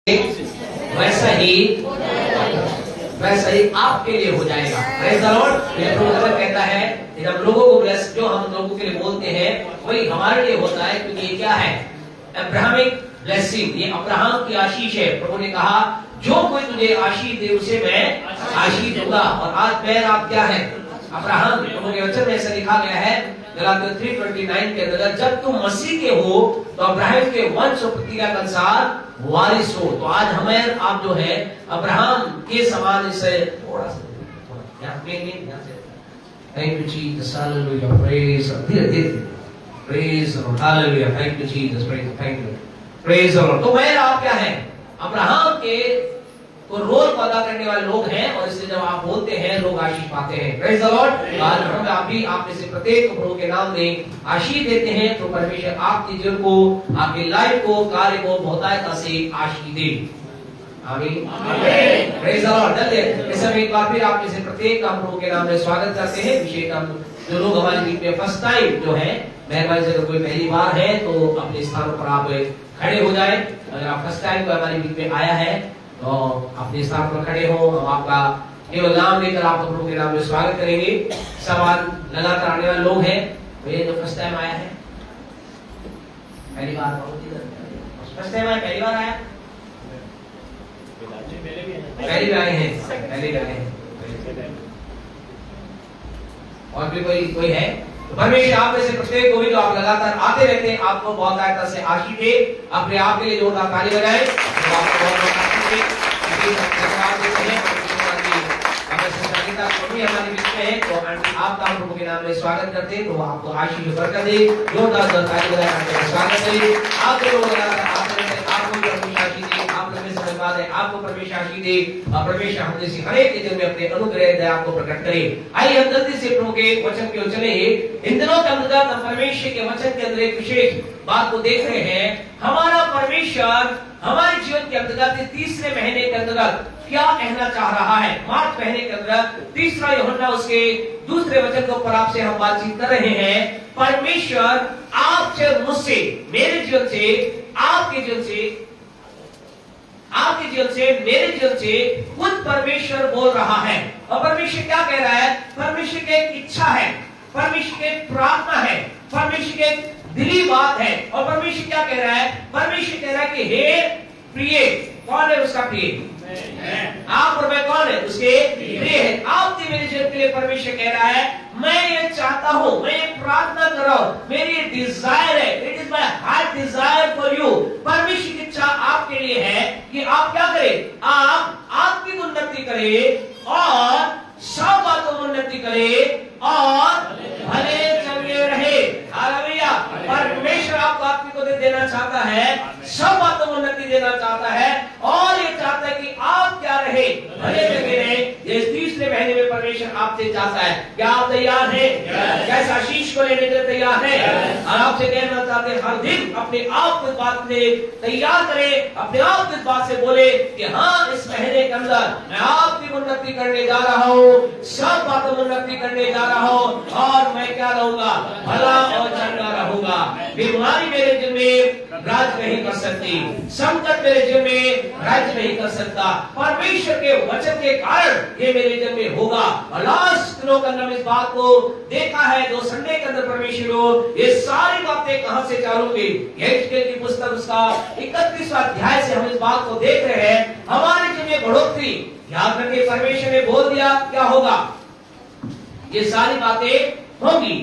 वैसा ही आपके लिए हो जाएगा। Praise the Lord. ये प्रभु कहता है कि हम लोगों को ब्लेस, जो हम लोगों के लिए बोलते हैं वही हमारे लिए होता है, क्योंकि ये क्या है? अब्राहमिक ब्लेसिंग, ये अब्राहम की आशीष है। प्रभु ने कहा जो कोई तुझे आशीष दे उसे मैं आशीष दूंगा। और आज मैं आप क्या है? अब्राहम। प्रभु के वचन में ऐसा लिखा गया है गलातियों 3:29 के अंदर, जब तुम मसीह के हो तो अब्राहम के वंश और प्रतिज्ञा के अनुसार वारिस हो। तो आज हमें आप जो है अब्राहम के समान इसे थोड़ा सा thank you Jesus, hallelujah, praise, धीरे-धीरे praise the Lord, hallelujah, thank you Jesus, thank you, praise the Lord. तो मैं आप क्या है? अब्राहम के तो रोल अदा करने वाले लोग हैं, और इसलिए जब आप बोलते हैं लोग आशीष पाते हैं। Praise the Lord. आज हम आप भी आप में से प्रत्येक को प्रभु के नाम में आशीष देते हैं, तो परमेश्वर आपके जीवन को, आपकी लाइफ को, कार्य को बहुतायता से आशीष दे। आमीन, आमीन, प्रेज द लॉर्ड। चलिए इस समय एक बार फिर आप में से प्रत्येक का प्रभु के नाम में स्वागत करते हैं। विशेष हम जो लोग हमारे बीच में फर्स्ट टाइम जो है, मेहरबानी से कोई पहली बार है तो अपने स्थानों पर आप खड़े हो जाए। अगर आप फर्स्ट टाइम हमारे बीच में आया है तो अपने स्थान पर खड़े हो। हम आपका केवल नाम लेकर आपको प्रभु के नाम में स्वागत करेंगे। सवाल लगातार आने वाले लोग हैं, तो ये जो फर्स्ट टाइम आया है, पहली बार, फर्स्ट टाइम आया, पहली बार आया, पहली बार आए हैं, पहली बार आए हैं, और भी कोई है? परमेश्वर आप में से प्रत्येक को भी जो आप लगातार आते रहते हैं, आपको बहुत आयता से आशीष दे। अपने आप के लिए जोरदार ताली बजाएं। तो आपको बहुत बहुत आशीष दे। धन्यवाद देते हैं। हमारे बीच में है तो आपका प्रभु के नाम में स्वागत करते हैं, तो आपको आशीष बरकत दे। जोरदार ताली बजाकर स्वागत करें। आप लोग लगातार आते रहते हैं, आपको परमेश्वर आशीष दे। आप लोग में समझदार है, आपको परमेश्वर आशीष दे। परमेश्वर हम जैसे हर एक के जीवन में अपने अनुग्रह दया को प्रकट करे। आइए हम जल्दी से प्रभु के वचन की ओर चले। इन दिनों के अंदर हम परमेश्वर के वचन के अंदर एक विशेष बात को देख रहे हैं। हमारा परमेश्वर हमारे जीवन के अंतर्गत तीसरे महीने के अंतर्गत क्या कहना चाह रहा है। मार्च महीने के अंदर तीसरा यूहन्ना उसके दूसरे वचन के ऊपर आपसे हम बातचीत कर रहे हैं। परमेश्वर आपसे, मुझसे, मेरे जीवन से, आपके जीवन से, आपके जीवन से, मेरे जीवन से खुद परमेश्वर बोल रहा है। और परमेश्वर क्या कह रहा है? परमेश्वर की एक इच्छा है, परमेश्वर की एक प्रार्थना है, परमेश्वर की एक दिली बात है। और परमेश्वर क्या कह रहा है? परमेश्वर कह रहा है कि हे प्रिय, कौन है उसका प्रिय? आप और मैं कौन है? उसके प्रिय है। आपके मेरे जीवन के लिए परमेश्वर कह रहा है मैं ये चाहता हूं, मैं ये प्रार्थना कर रहा हूं, मेरी डिजायर है, it is my heart desire for you. परमेश्वर की इच्छा आपके लिए है कि आप क्या करें? आप आपकी उन्नति करें और सब बातों में उन्नति करें और भले चंगे रहे। हालेलुया। परमेश्वर आपको आत्मिक को देना चाहता है, सब बातों में उन्नति देना चाहता है, और ये चाहता है कि आप क्या रहे? भले चंगे रहे। ये तीसरे महीने में परमेश्वर आपसे चाहता है। क्या आप तैयार हैं? कैसे आशीष को लेने के लिए तैयार हैं? और आपसे कहना चाहते हैं हर दिन अपने आप को इस बात से तैयार करें, अपने आप को इस बात से बोले कि हाँ, इस महीने के अंदर मैं आपकी उन्नति करने जा रहा हूँ, सब बातों में उन्नति करने जा रहा हूँ, और मैं क्या रहूंगा? भला और चंगा रहूंगा। बीमारी मेरे जीवन में राज नहीं कर सकती, संकट मेरे जीवन में राज नहीं कर सकता। परमेश्वर के वचन के कारण ये मेरे जीवन में होगा। और लास्ट दिनों के अंदर इस बात को देखा है, जो संडे के अंदर परमेश्वर ये सारी बातें कहां से चालू हुई? यहेजकेल की पुस्तक उसका 31वां अध्याय से हम इस बात को देख रहे हैं। हमारे जीवन में बढ़ोतरी, याद रखिए परमेश्वर ने बोल दिया क्या होगा, ये सारी बातें होंगी।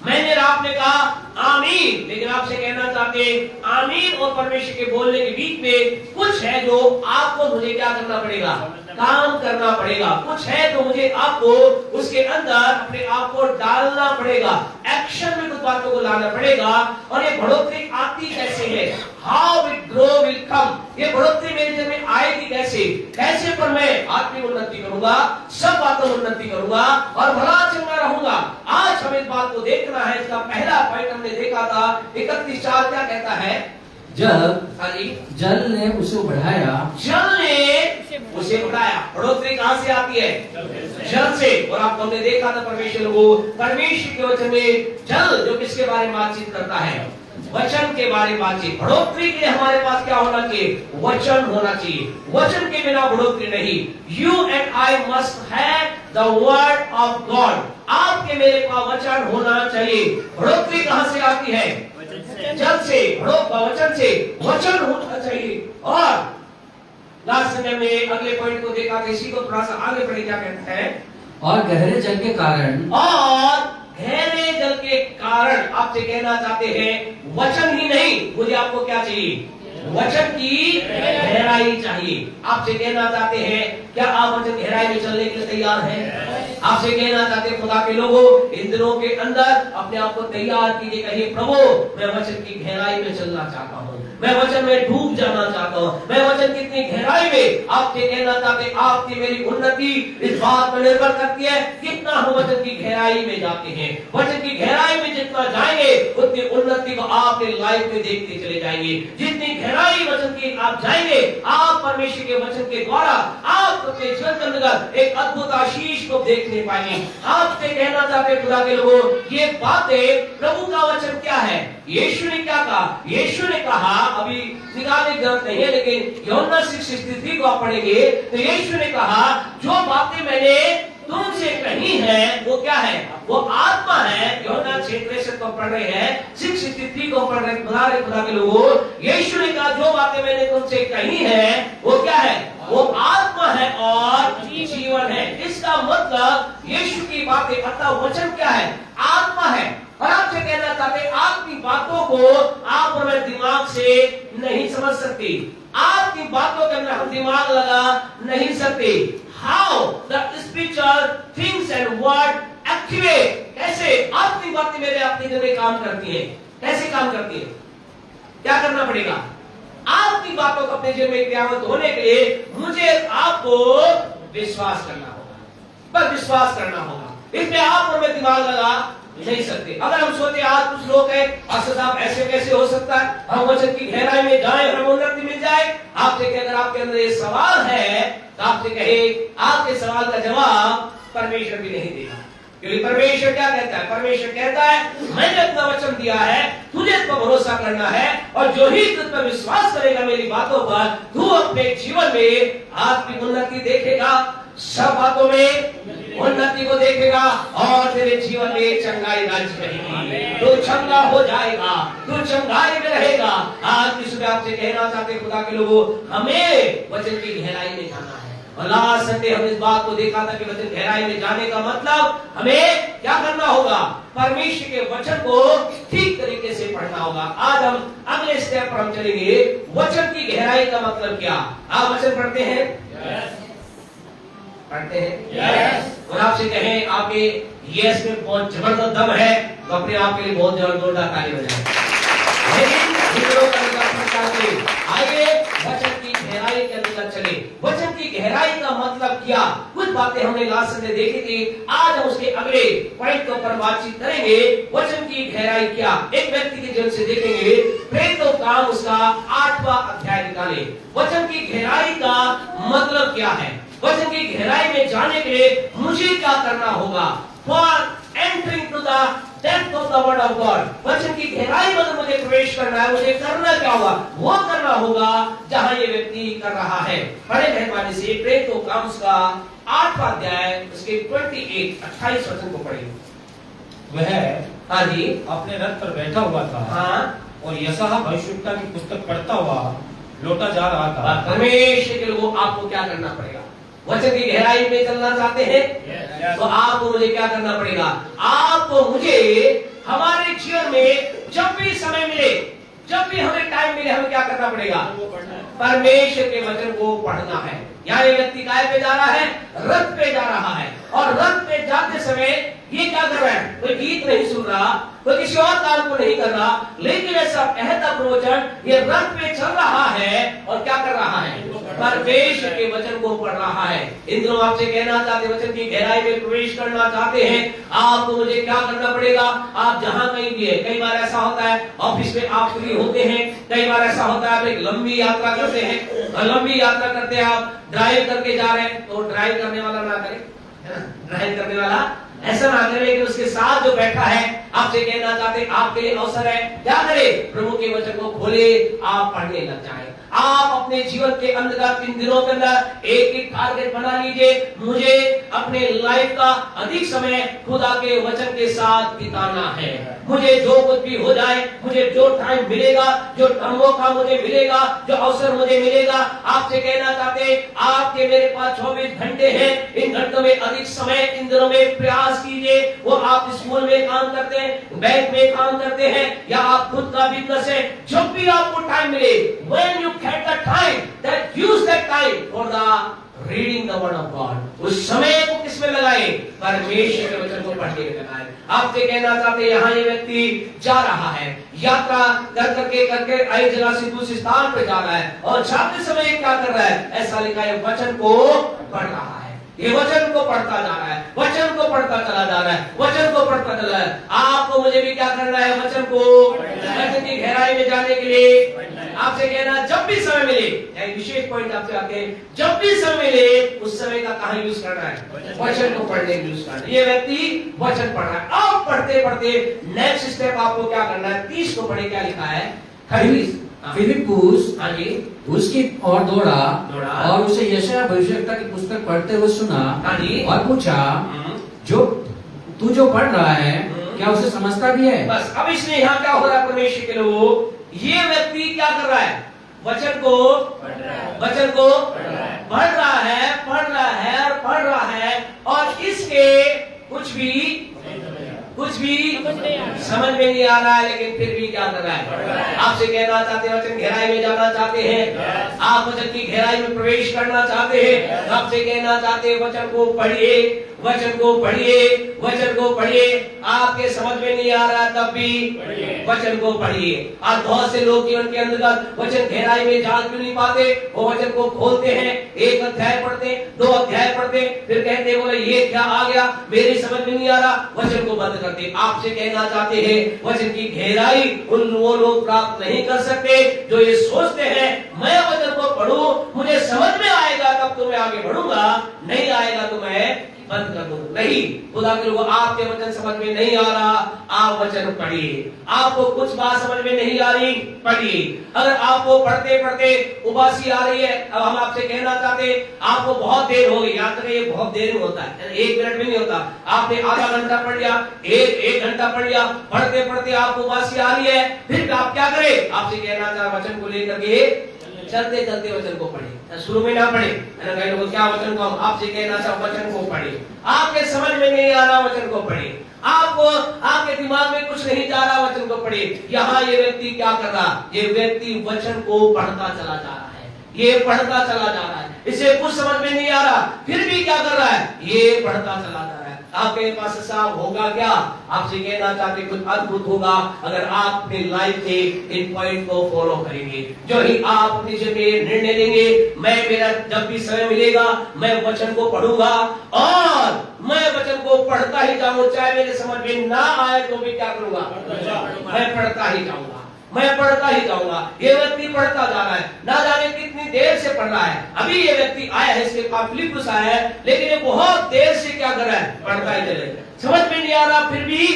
मैंने आपने कहा आमीन, लेकिन आपसे कहना चाहते आमीन और परमेश्वर के बोलने के बीच में कुछ है जो आपको मुझे क्या करना पड़ेगा? काम करना पड़ेगा। कुछ है तो मुझे आपको उसके अंदर अपने आप को डालना पड़ेगा, एक्शन में कुछ बातों को लाना पड़ेगा। और ये बढ़ोतरी आती कैसे है? How it grow will come. ये बढ़ोतरी मेरे जीवन में आएगी कैसे? कैसे पर मैं आत्मिक उन्नति करूंगा, सब बातों में उन्नति करूंगा और भला चंगा रहूंगा। आज हमें इस बात को देखना है। इसका पहला पॉइंट हमने देखा था 31:4 क्या कहता है? जब जल ने उसे बढ़ाया, जल ने उसे बढ़ाया। बढ़ोतरी कहां से आती है? जल से। और आपको हमने देखा था परमेश्वर को, परमेश्वर के वचन में जल जो किसके बारे में बातचीत करता है? वचन के बारे में बातचीत। बढ़ोतरी के लिए हमारे पास क्या होना चाहिए? वचन होना चाहिए। वचन के बिना बढ़ोतरी नहीं। You and I must have the word of God. आपके मेरे पास वचन होना चाहिए। बढ़ोतरी कहां से आती है? जल से, वचन से। वचन होना चाहिए। और लास्ट समय में अगले पॉइंट को देखा, इसी को थोड़ा सा आगे बढ़े, क्या कहता है? और गहरे जल के कारण, और गहरे जल के कारण आपसे कहना चाहते हैं वचन ही नहीं, मुझे आपको क्या चाहिए? वचन की गहराई चाहिए। आपसे कहना चाहते हैं, क्या आप वचन गहराई में चलने के लिए तैयार हैं? आपसे कहना चाहते हैं खुदा के लोगों, इन दिनों के अंदर अपने आप को तैयार कीजिए। कहिए, प्रभु मैं वचन की गहराई में चलना चाहता हूँ, मैं वचन में डूब जाना चाहता हूँ। मैं वचन कितनी गहराई में आपसे कहना चाहते, आपकी मेरी उन्नति इस बात पर निर्भर करती है कितना हम वचन की गहराई में जाते हैं। वचन की गहराई में जितना जाएंगे उतनी उन्नति को आप अपने लाइफ में देखते चले जाएंगे। जितनी गहराई वचन की आप जाएंगे, आप परमेश्वर के वचन के द्वारा आप अपने जीवन के अंदर एक अद्भुत आशीष को देखने पाएंगे। आपसे कहना चाहते खुदा के लोगों, ये बातें प्रभु का वचन क्या है? यीशु ने क्या कहा? यीशु ने कहा, अभी निकालने की जरूरत नहीं है, लेकिन यूहन्ना 6:63 को आप पढ़ेंगे तो यीशु ने कहा, जो बातें मैंने तुमसे कही है वो क्या है? वो आत्मा है। यूहन्ना 6:63 को पढ़ रहे हैं, 6:63 को पढ़ रहे हैं। खुदा के लोगों, यीशु ने कहा जो बातें मैंने तुमसे कही है वो क्या है? वो आत्मा है और जीवन है। इसका मतलब यीशु की बातें, अर्थात वचन क्या है? आत्मा है। और आपसे कहना चाहते, आपकी बातों को आप और मैं दिमाग से नहीं समझ सकते। आपकी बातों के अंदर हम दिमाग लगा नहीं सकते। How the spiritual things and word activate, कैसे आपकी बातें मेरे अपने दिल में काम करती है? कैसे काम करती है? क्या करना पड़ेगा? आपकी बातों को अपने जीवन में क्रियान्वित होने के लिए मुझे आपको विश्वास करना होगा, बस विश्वास करना होगा। इसमें आप और मैं दिमाग लगा नहीं सकते। अगर हम सोचे आज कुछ लोग हैं, साहब ऐसे कैसे हो सकता है, हम वचन की गहराई में जाएं, हमें उन्नति मिल जाए। आपसे अगर आपके अंदर ये सवाल है तो आपसे कहे, आपके सवाल का जवाब परमेश्वर भी नहीं देगा। क्योंकि परमेश्वर क्या कहता है? परमेश्वर कहता है, मैंने अपना वचन दिया है, तुझे इस पर भरोसा करना है, और जो ही तुझ पर विश्वास करेगा मेरी बातों पर, तू अपने जीवन में आपकी उन्नति देखेगा, सब बातों में उन्नति को देखेगा, और तेरे जीवन में चंगाई राज्य रहेगी। तू चंगा हो जाएगा, तू चंगाई में रहेगा। आज की सुबह आपसे कहना चाहते खुदा के लोगों, हमें वचन की गहराई में जाना है। और लास्ट संडे हम इस बात को देखा था कि वचन गहराई में जाने का मतलब हमें क्या करना होगा? परमेश्वर के वचन को ठीक तरीके से पढ़ना होगा। आज हम अगले स्टेप पर हम चलेंगे। वचन की गहराई का मतलब क्या? आप वचन पढ़ते हैं? पढ़ते हैं? और आपसे कहें आपके यस में बहुत जबरदस्त दम है तो अपने आप के लिए बहुत जोरदार ताली बजाएं। लेकिन आइए वचन की गहराई के अंदर चले। वचन की गहराई का मतलब क्या? कुछ बातें हमने लास्ट संडे देखी थी। आज हम उसके अगले पॉइंट के ऊपर बातचीत करेंगे। वचन की गहराई क्या? एक व्यक्ति के जीवन से देखेंगे। प्रेरितों का काम उसका 8वां अध्याय निकाले। वचन की गहराई का मतलब क्या है? वचन की गहराई में जाने के लिए मुझे क्या करना होगा? For entering to the depth of the word of God, वचन की गहराई में मुझे प्रवेश करना है, मुझे करना क्या होगा? वो करना होगा जहां ये व्यक्ति कर रहा है। बड़े मेहरबानी से प्रेरितों का काम उसका 8वां अध्याय उसके 28 वचन को पढ़िए। वह हाँ जी, अपने रथ पर बैठा हुआ था। हाँ, और यशायाह भविष्यवक्ता की पुस्तक पढ़ता हुआ लौटा जा रहा था। परमेश्वर के लोगों, आपको क्या करना पड़ेगा? वचन की गहराई में चलना चाहते हैं तो आपको मुझे क्या करना पड़ेगा? आपको मुझे हमारे जीवन में जब भी समय मिले, जब भी हमें टाइम मिले, हमें क्या करना पड़ेगा? परमेश्वर के वचन को पढ़ना है। यहाँ ये व्यक्ति काय पे जा रहा है? रथ पे जा रहा है। और रथ पे जाते समय ये क्या कर रहा है? कोई गीत नहीं सुन रहा, कोई किसी और काम को नहीं कर रहा, लेकिन ऐसा कहता प्रवचन ये रथ पे चल रहा है और क्या कर रहा है? परमेश्वर के वचन को पढ़ रहा है। इन दिनों आपसे कहना चाहते, वचन की गहराई में प्रवेश करना चाहते हैं, आपको मुझे क्या करना पड़ेगा? आप जहां कहीं भी है, कई बार ऐसा होता है ऑफिस में आप फ्री होते हैं, कई बार ऐसा होता है आप एक लंबी यात्रा करते हैं, और लंबी यात्रा करते हैं आप ड्राइव करके जा रहे हैं, तो ड्राइव करने वाला ना करे, ड्राइव करने वाला ऐसा ना करें कि उसके साथ जो बैठा है आपसे कहना चाहते आपके लिए अवसर है, क्या करें, प्रभु के वचन को खोले, आप पढ़ने लग जाए। आप अपने जीवन के अंदर 3 दिनों के अंदर एक टारगेट बना लीजिए, मुझे अपने लाइफ का अधिक समय खुदा के वचन के साथ बिताना है। मुझे जो कुछ भी हो जाए, मुझे जो टाइम मिलेगा, जो मौका मुझे मिलेगा, जो अवसर मुझे मिलेगा, आपसे कहना चाहते आपके मेरे पास 24 घंटे हैं, इन घंटों में अधिक समय इन दिनों में प्रयास कीजिए। वो आप स्कूल में काम करते हैं, बैंक में काम करते हैं, या आप खुद का बिजनेस है, जब भी आपको टाइम मिले, when you get the time, that use that time for the reading the word of God। उस समय को किसमें लगाए, परमेश्वर के वचन को पढ़ने में लगाए। आपसे कहना चाहते यहाँ ये व्यक्ति जा रहा है, यात्रा कर करके एक जगह से दूसरे स्थान पे जा रहा है, और जाते समय क्या कर रहा है, ऐसा लिखा है वचन को पढ़ रहा है। ये वचन को पढ़ता जा रहा है, वचन को पढ़ता चला जा रहा है, वचन को पढ़ता चला है। आपको मुझे भी क्या करना है, वचन को, वचन की गहराई में जाने के लिए आपसे कहना जब भी समय मिले, एक विशेष पॉइंट आपसे आते हैं, जब भी समय मिले उस समय का कहां यूज करना है, वचन को पढ़ने में यूज करना है। ये व्यक्ति वचन पढ़ रहा है, आप पढ़ते पढ़ते नेक्स्ट स्टेप आपको क्या करना है, 30 को पढ़े, क्या लिखा है, फिलिप्पुस हाँ जी उसकी ओर दौड़ा और उसे यशायाह भविष्यवक्ता की पुस्तक पढ़ते हुए सुना, हाँ जी, और पूछा, जो तू जो पढ़ रहा है क्या उसे समझता भी है। बस अब इसमें यहाँ क्या हो रहा है, परमेश्वर के लोग, ये व्यक्ति क्या कर रहा है, वचन को पढ़ रहा है और पढ़ रहा है, और इसके कुछ भी समझ में नहीं आ रहा है, लेकिन फिर भी क्या कर रहा है, आपसे कहना चाहते हैं, वचन गहराई में जाना चाहते हैं, आप वचन की गहराई में प्रवेश करना चाहते हैं, आपसे कहना चाहते हैं वचन को पढ़िए, वचन को पढ़िए, वचन को पढ़िए। आपके समझ में नहीं आ रहा तब भी वचन को पढ़िए। और बहुत से लोग जीवन के अंदर वचन गहराई में जान क्यों नहीं पाते, वो वचन को खोलते हैं, 1 अध्याय पढ़ते, 2 अध्याय पढ़ते, फिर कहते बोले ये क्या आ गया, मेरी समझ में नहीं आ रहा, वचन को बंद करते। आपसे कहना चाहते हैं वचन की गहराई वो लोग प्राप्त नहीं कर सकते जो ये सोचते हैं मैं वचन को पढ़ूं, मुझे समझ में आएगा तब तो मैं आगे बढ़ूंगा, नहीं आएगा तो मैं बंद कर दूं। नहीं, खुदा के लोगों, आपके वचन समझ में नहीं आ रहा, आप वचन पढ़िए। आपको कुछ बात समझ में नहीं आ रही, पढ़िए। अगर आपको पढ़ते पढ़ते उबासी आ रही है, अब हम आपसे कहना चाहते आपको बहुत देर हो गई, याद करिए बहुत देर में होता है, 1 मिनट में नहीं होता। आपने आधा घंटा पढ़ लिया, एक घंटा पढ़ लिया, पढ़ते पढ़ते आपको उबासी आ रही है, फिर आप क्या करें, आपसे कहना चाह वचन को लेकर के चलते चलते वचन को पढ़े, शुरू में ना पढ़े। कई लोग क्या वचन को, आपसे कहना चाह वचन को पढ़े, आपके समझ में नहीं आ रहा वचन को पढ़े, आपको आपके दिमाग में कुछ नहीं जा रहा वचन को पढ़े। यहाँ ये व्यक्ति क्या कर रहा, ये व्यक्ति वचन को पढ़ता चला जा रहा है, ये पढ़ता चला जा रहा है, इसे कुछ समझ में नहीं आ रहा, फिर भी क्या कर रहा है, ये पढ़ता चला जा रहा है। आपके पास साहब होगा क्या, आपसे कहना चाहते कुछ अद्भुत होगा अगर आप अपनी लाइफ में इन पॉइंट को फॉलो करेंगे। जो ही आप अपनी जगह निर्णय लेंगे, मैं मेरा जब भी समय मिलेगा मैं वचन को पढ़ूंगा और मैं वचन को पढ़ता ही जाऊं, चाहे मेरे समझ में ना आए तो भी क्या करूंगा, मैं पढ़ता ही जाऊंगा, मैं पढ़ता ही जाऊंगा। ये व्यक्ति पढ़ता जा रहा है, ना जाने कितनी देर से पढ़ रहा है। अभी ये व्यक्ति आया है, इसके पास फिलिप्पुस आया है, लेकिन ये बहुत देर से क्या कर रहा है, पढ़ता ही चले, समझ में नहीं आ रहा, फिर भी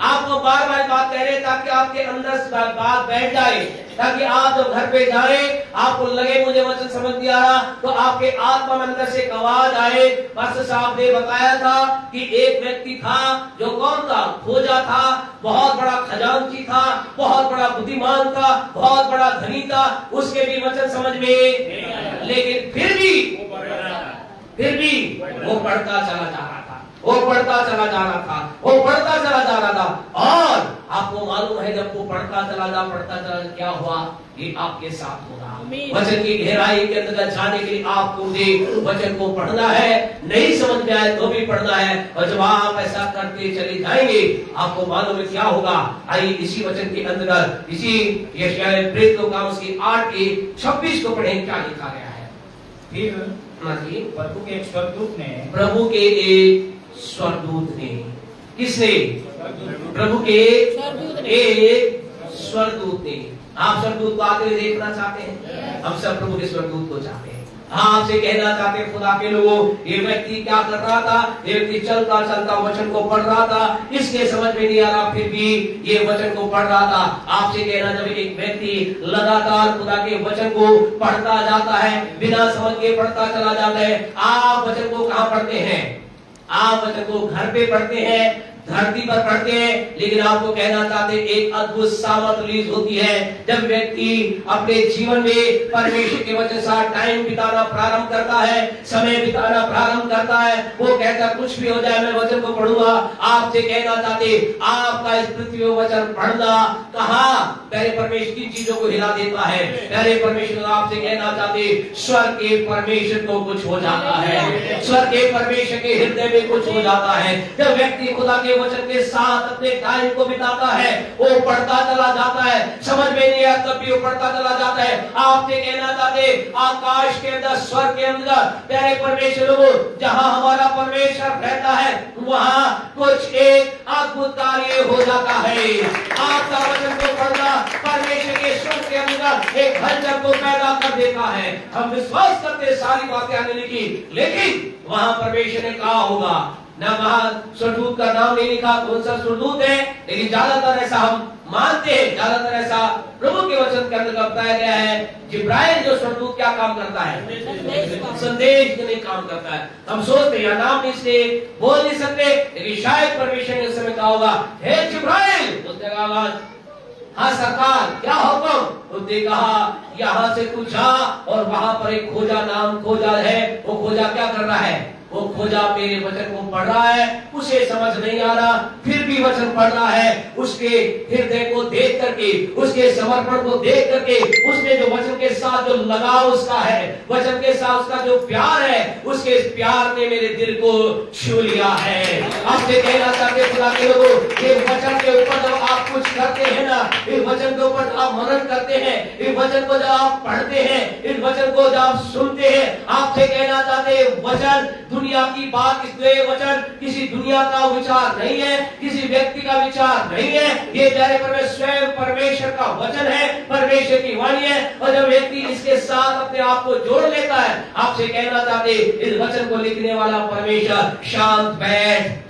आपको बार बार बात कह रहे ताकि आपके अंदर बात बैठ जाए, ताकि आप जब घर पे जाए आपको लगे मुझे वचन समझ नहीं आ रहा, तो आपके आत्मा में अंदर से एक आवाज आए। पास्टर साहब ने बताया था कि एक व्यक्ति था जो कौन था, खोजा था, बहुत बड़ा खजांची था, बहुत बड़ा बुद्धिमान था, बहुत बड़ा धनी था, उसके भी वचन समझ में, लेकिन फिर भी वो पढ़ता चला जा रहा था, वो पढ़ता चला जा रहा था, वो पढ़ता चला जा रहा था। और आपको मालूम है जब वो पढ़ता चला क्या हुआ, ये आपके साथ होगा। वचन की गहराई के अंदर जाने के लिए आपको वचन को पढ़ना है, नहीं समझ में आए तो भी पढ़ना है, और जब आप ऐसा करते चले जाएंगे आपको मालूम है क्या होगा। आइए इसी वचन के अंदर, इसी यशायाह प्रेरितों का उसकी 8:26 को पढ़ें, क्या लिखा गया है। फिर प्रभु के एक स्वर्गदूत ने, किसने, प्रभु के एक स्वर्गदूत ने। आप स्वर्गदूत को आते हुए देखना चाहते हैं, हम सब प्रभु के स्वर्गदूत को चाहते हैं। आपसे कहना चाहते खुदा के लोगों, ये व्यक्ति क्या कर रहा था? ये व्यक्ति चलता चलता वचन को पढ़ रहा था, इसके समझ में नहीं आ रहा, फिर भी ये वचन को पढ़ रहा था। आपसे कहना, जब एक व्यक्ति लगातार खुदा के वचन को पढ़ता जाता है, बिना समझ के पढ़ता चला जाता है। आप वचन को कहाँ पढ़ते हैं? आप वचन को घर पे पढ़ते हैं, धरती पर पढ़ते हैं, लेकिन आपको कहना चाहते एक अद्भुत सामर्थ रिलीज होती है जब व्यक्ति अपने जीवन में परमेश्वर के वचन से टाइम बिताना प्रारंभ करता है, समय बिताना प्रारंभ करता है। वो कहता कुछ भी हो जाए मैं वचन को पढ़ूंगा। आपसे कहना चाहते आपका इस पृथ्वी में वचन पढ़ना कहाँ प्यारे परमेश्वर की चीजों को हिला देता है। प्यारे परमेश्वर आपसे कहना चाहते स्वर्ग के परमेश्वर को कुछ हो जाता है, स्वर्ग के परमेश्वर के हृदय में कुछ हो जाता है। जब व्यक्ति खुदा के वचन के साथ अपने टाइम को बिताता है, वो पढ़ता चला जाता है, समझ में नहीं आता तब भी वो पढ़ता चला जाता है। आपसे कहना चाहते आकाश के अंदर, स्वर्ग के अंदर प्यारे परमेश्वर लोगों, जहां हमारा परमेश्वर रहता है वहां कुछ एक अद्भुत कार्य हो जाता है। आपका वचन को पढ़ना परमेश्वर के स्वर्ग के अंदर एक हलचल को पैदा कर देता है। हम विश्वास करते सारी बातें आने लगी, लेकिन वहां परमेश्वर ने कहा होगा ना, वहां स्वर्गदूत का नाम नहीं लिखा कौन सा स्वर्गदूत है, लेकिन ज्यादातर ऐसा हम मानते हैं, ज्यादातर ऐसा प्रभु के वचन के अंदर बताया गया है। जिब्राइल जो स्वर्गदूत क्या काम करता है? संदेश देने काम करता है। हम सोचते हैं नाम इसलिए बोल नहीं सकते, लेकिन शायद परमेश्वर ने उस समय कहा होगा हे जिब्राइल, उसने कहा हाँ सरकार क्या हुक्म? उसने कहा यहाँ से तू जा और वहां पर एक खोजा नाम खोजा है। वो खोजा क्या कर रहा है? वो खोजा मेरे वचन को पढ़ रहा है, उसे समझ नहीं आ रहा, फिर भी वचन पढ़ रहा है। उसके हृदय को देख करके, उसके समर्पण को देख करके, उसने जो वचन के साथ जो लगाव उसका है, वचन के साथ उसका जो प्यार है, उसके प्यार ने मेरे दिल को छू लिया है। आपसे कहना चाहते खुदा के लोगों, ये वचन के ऊपर जब आप कुछ करते हैं ना, इस वचन के ऊपर आप मनन करते हैं, इस वचन को जब आप पढ़ते हैं, इस वचन को जब आप सुनते हैं, आपसे कहना चाहते वचन दुनिया की बात, इसलिए वचन किसी दुनिया का विचार नहीं है, किसी व्यक्ति का विचार नहीं है। ये प्यारे परमेश्वर स्वयं परमेश्वर का वचन है, परमेश्वर की वाणी है। और जब व्यक्ति इसके साथ अपने आप को जोड़ लेता है, आपसे कहना चाहते इस वचन को लिखने वाला परमेश्वर शांत बैठ,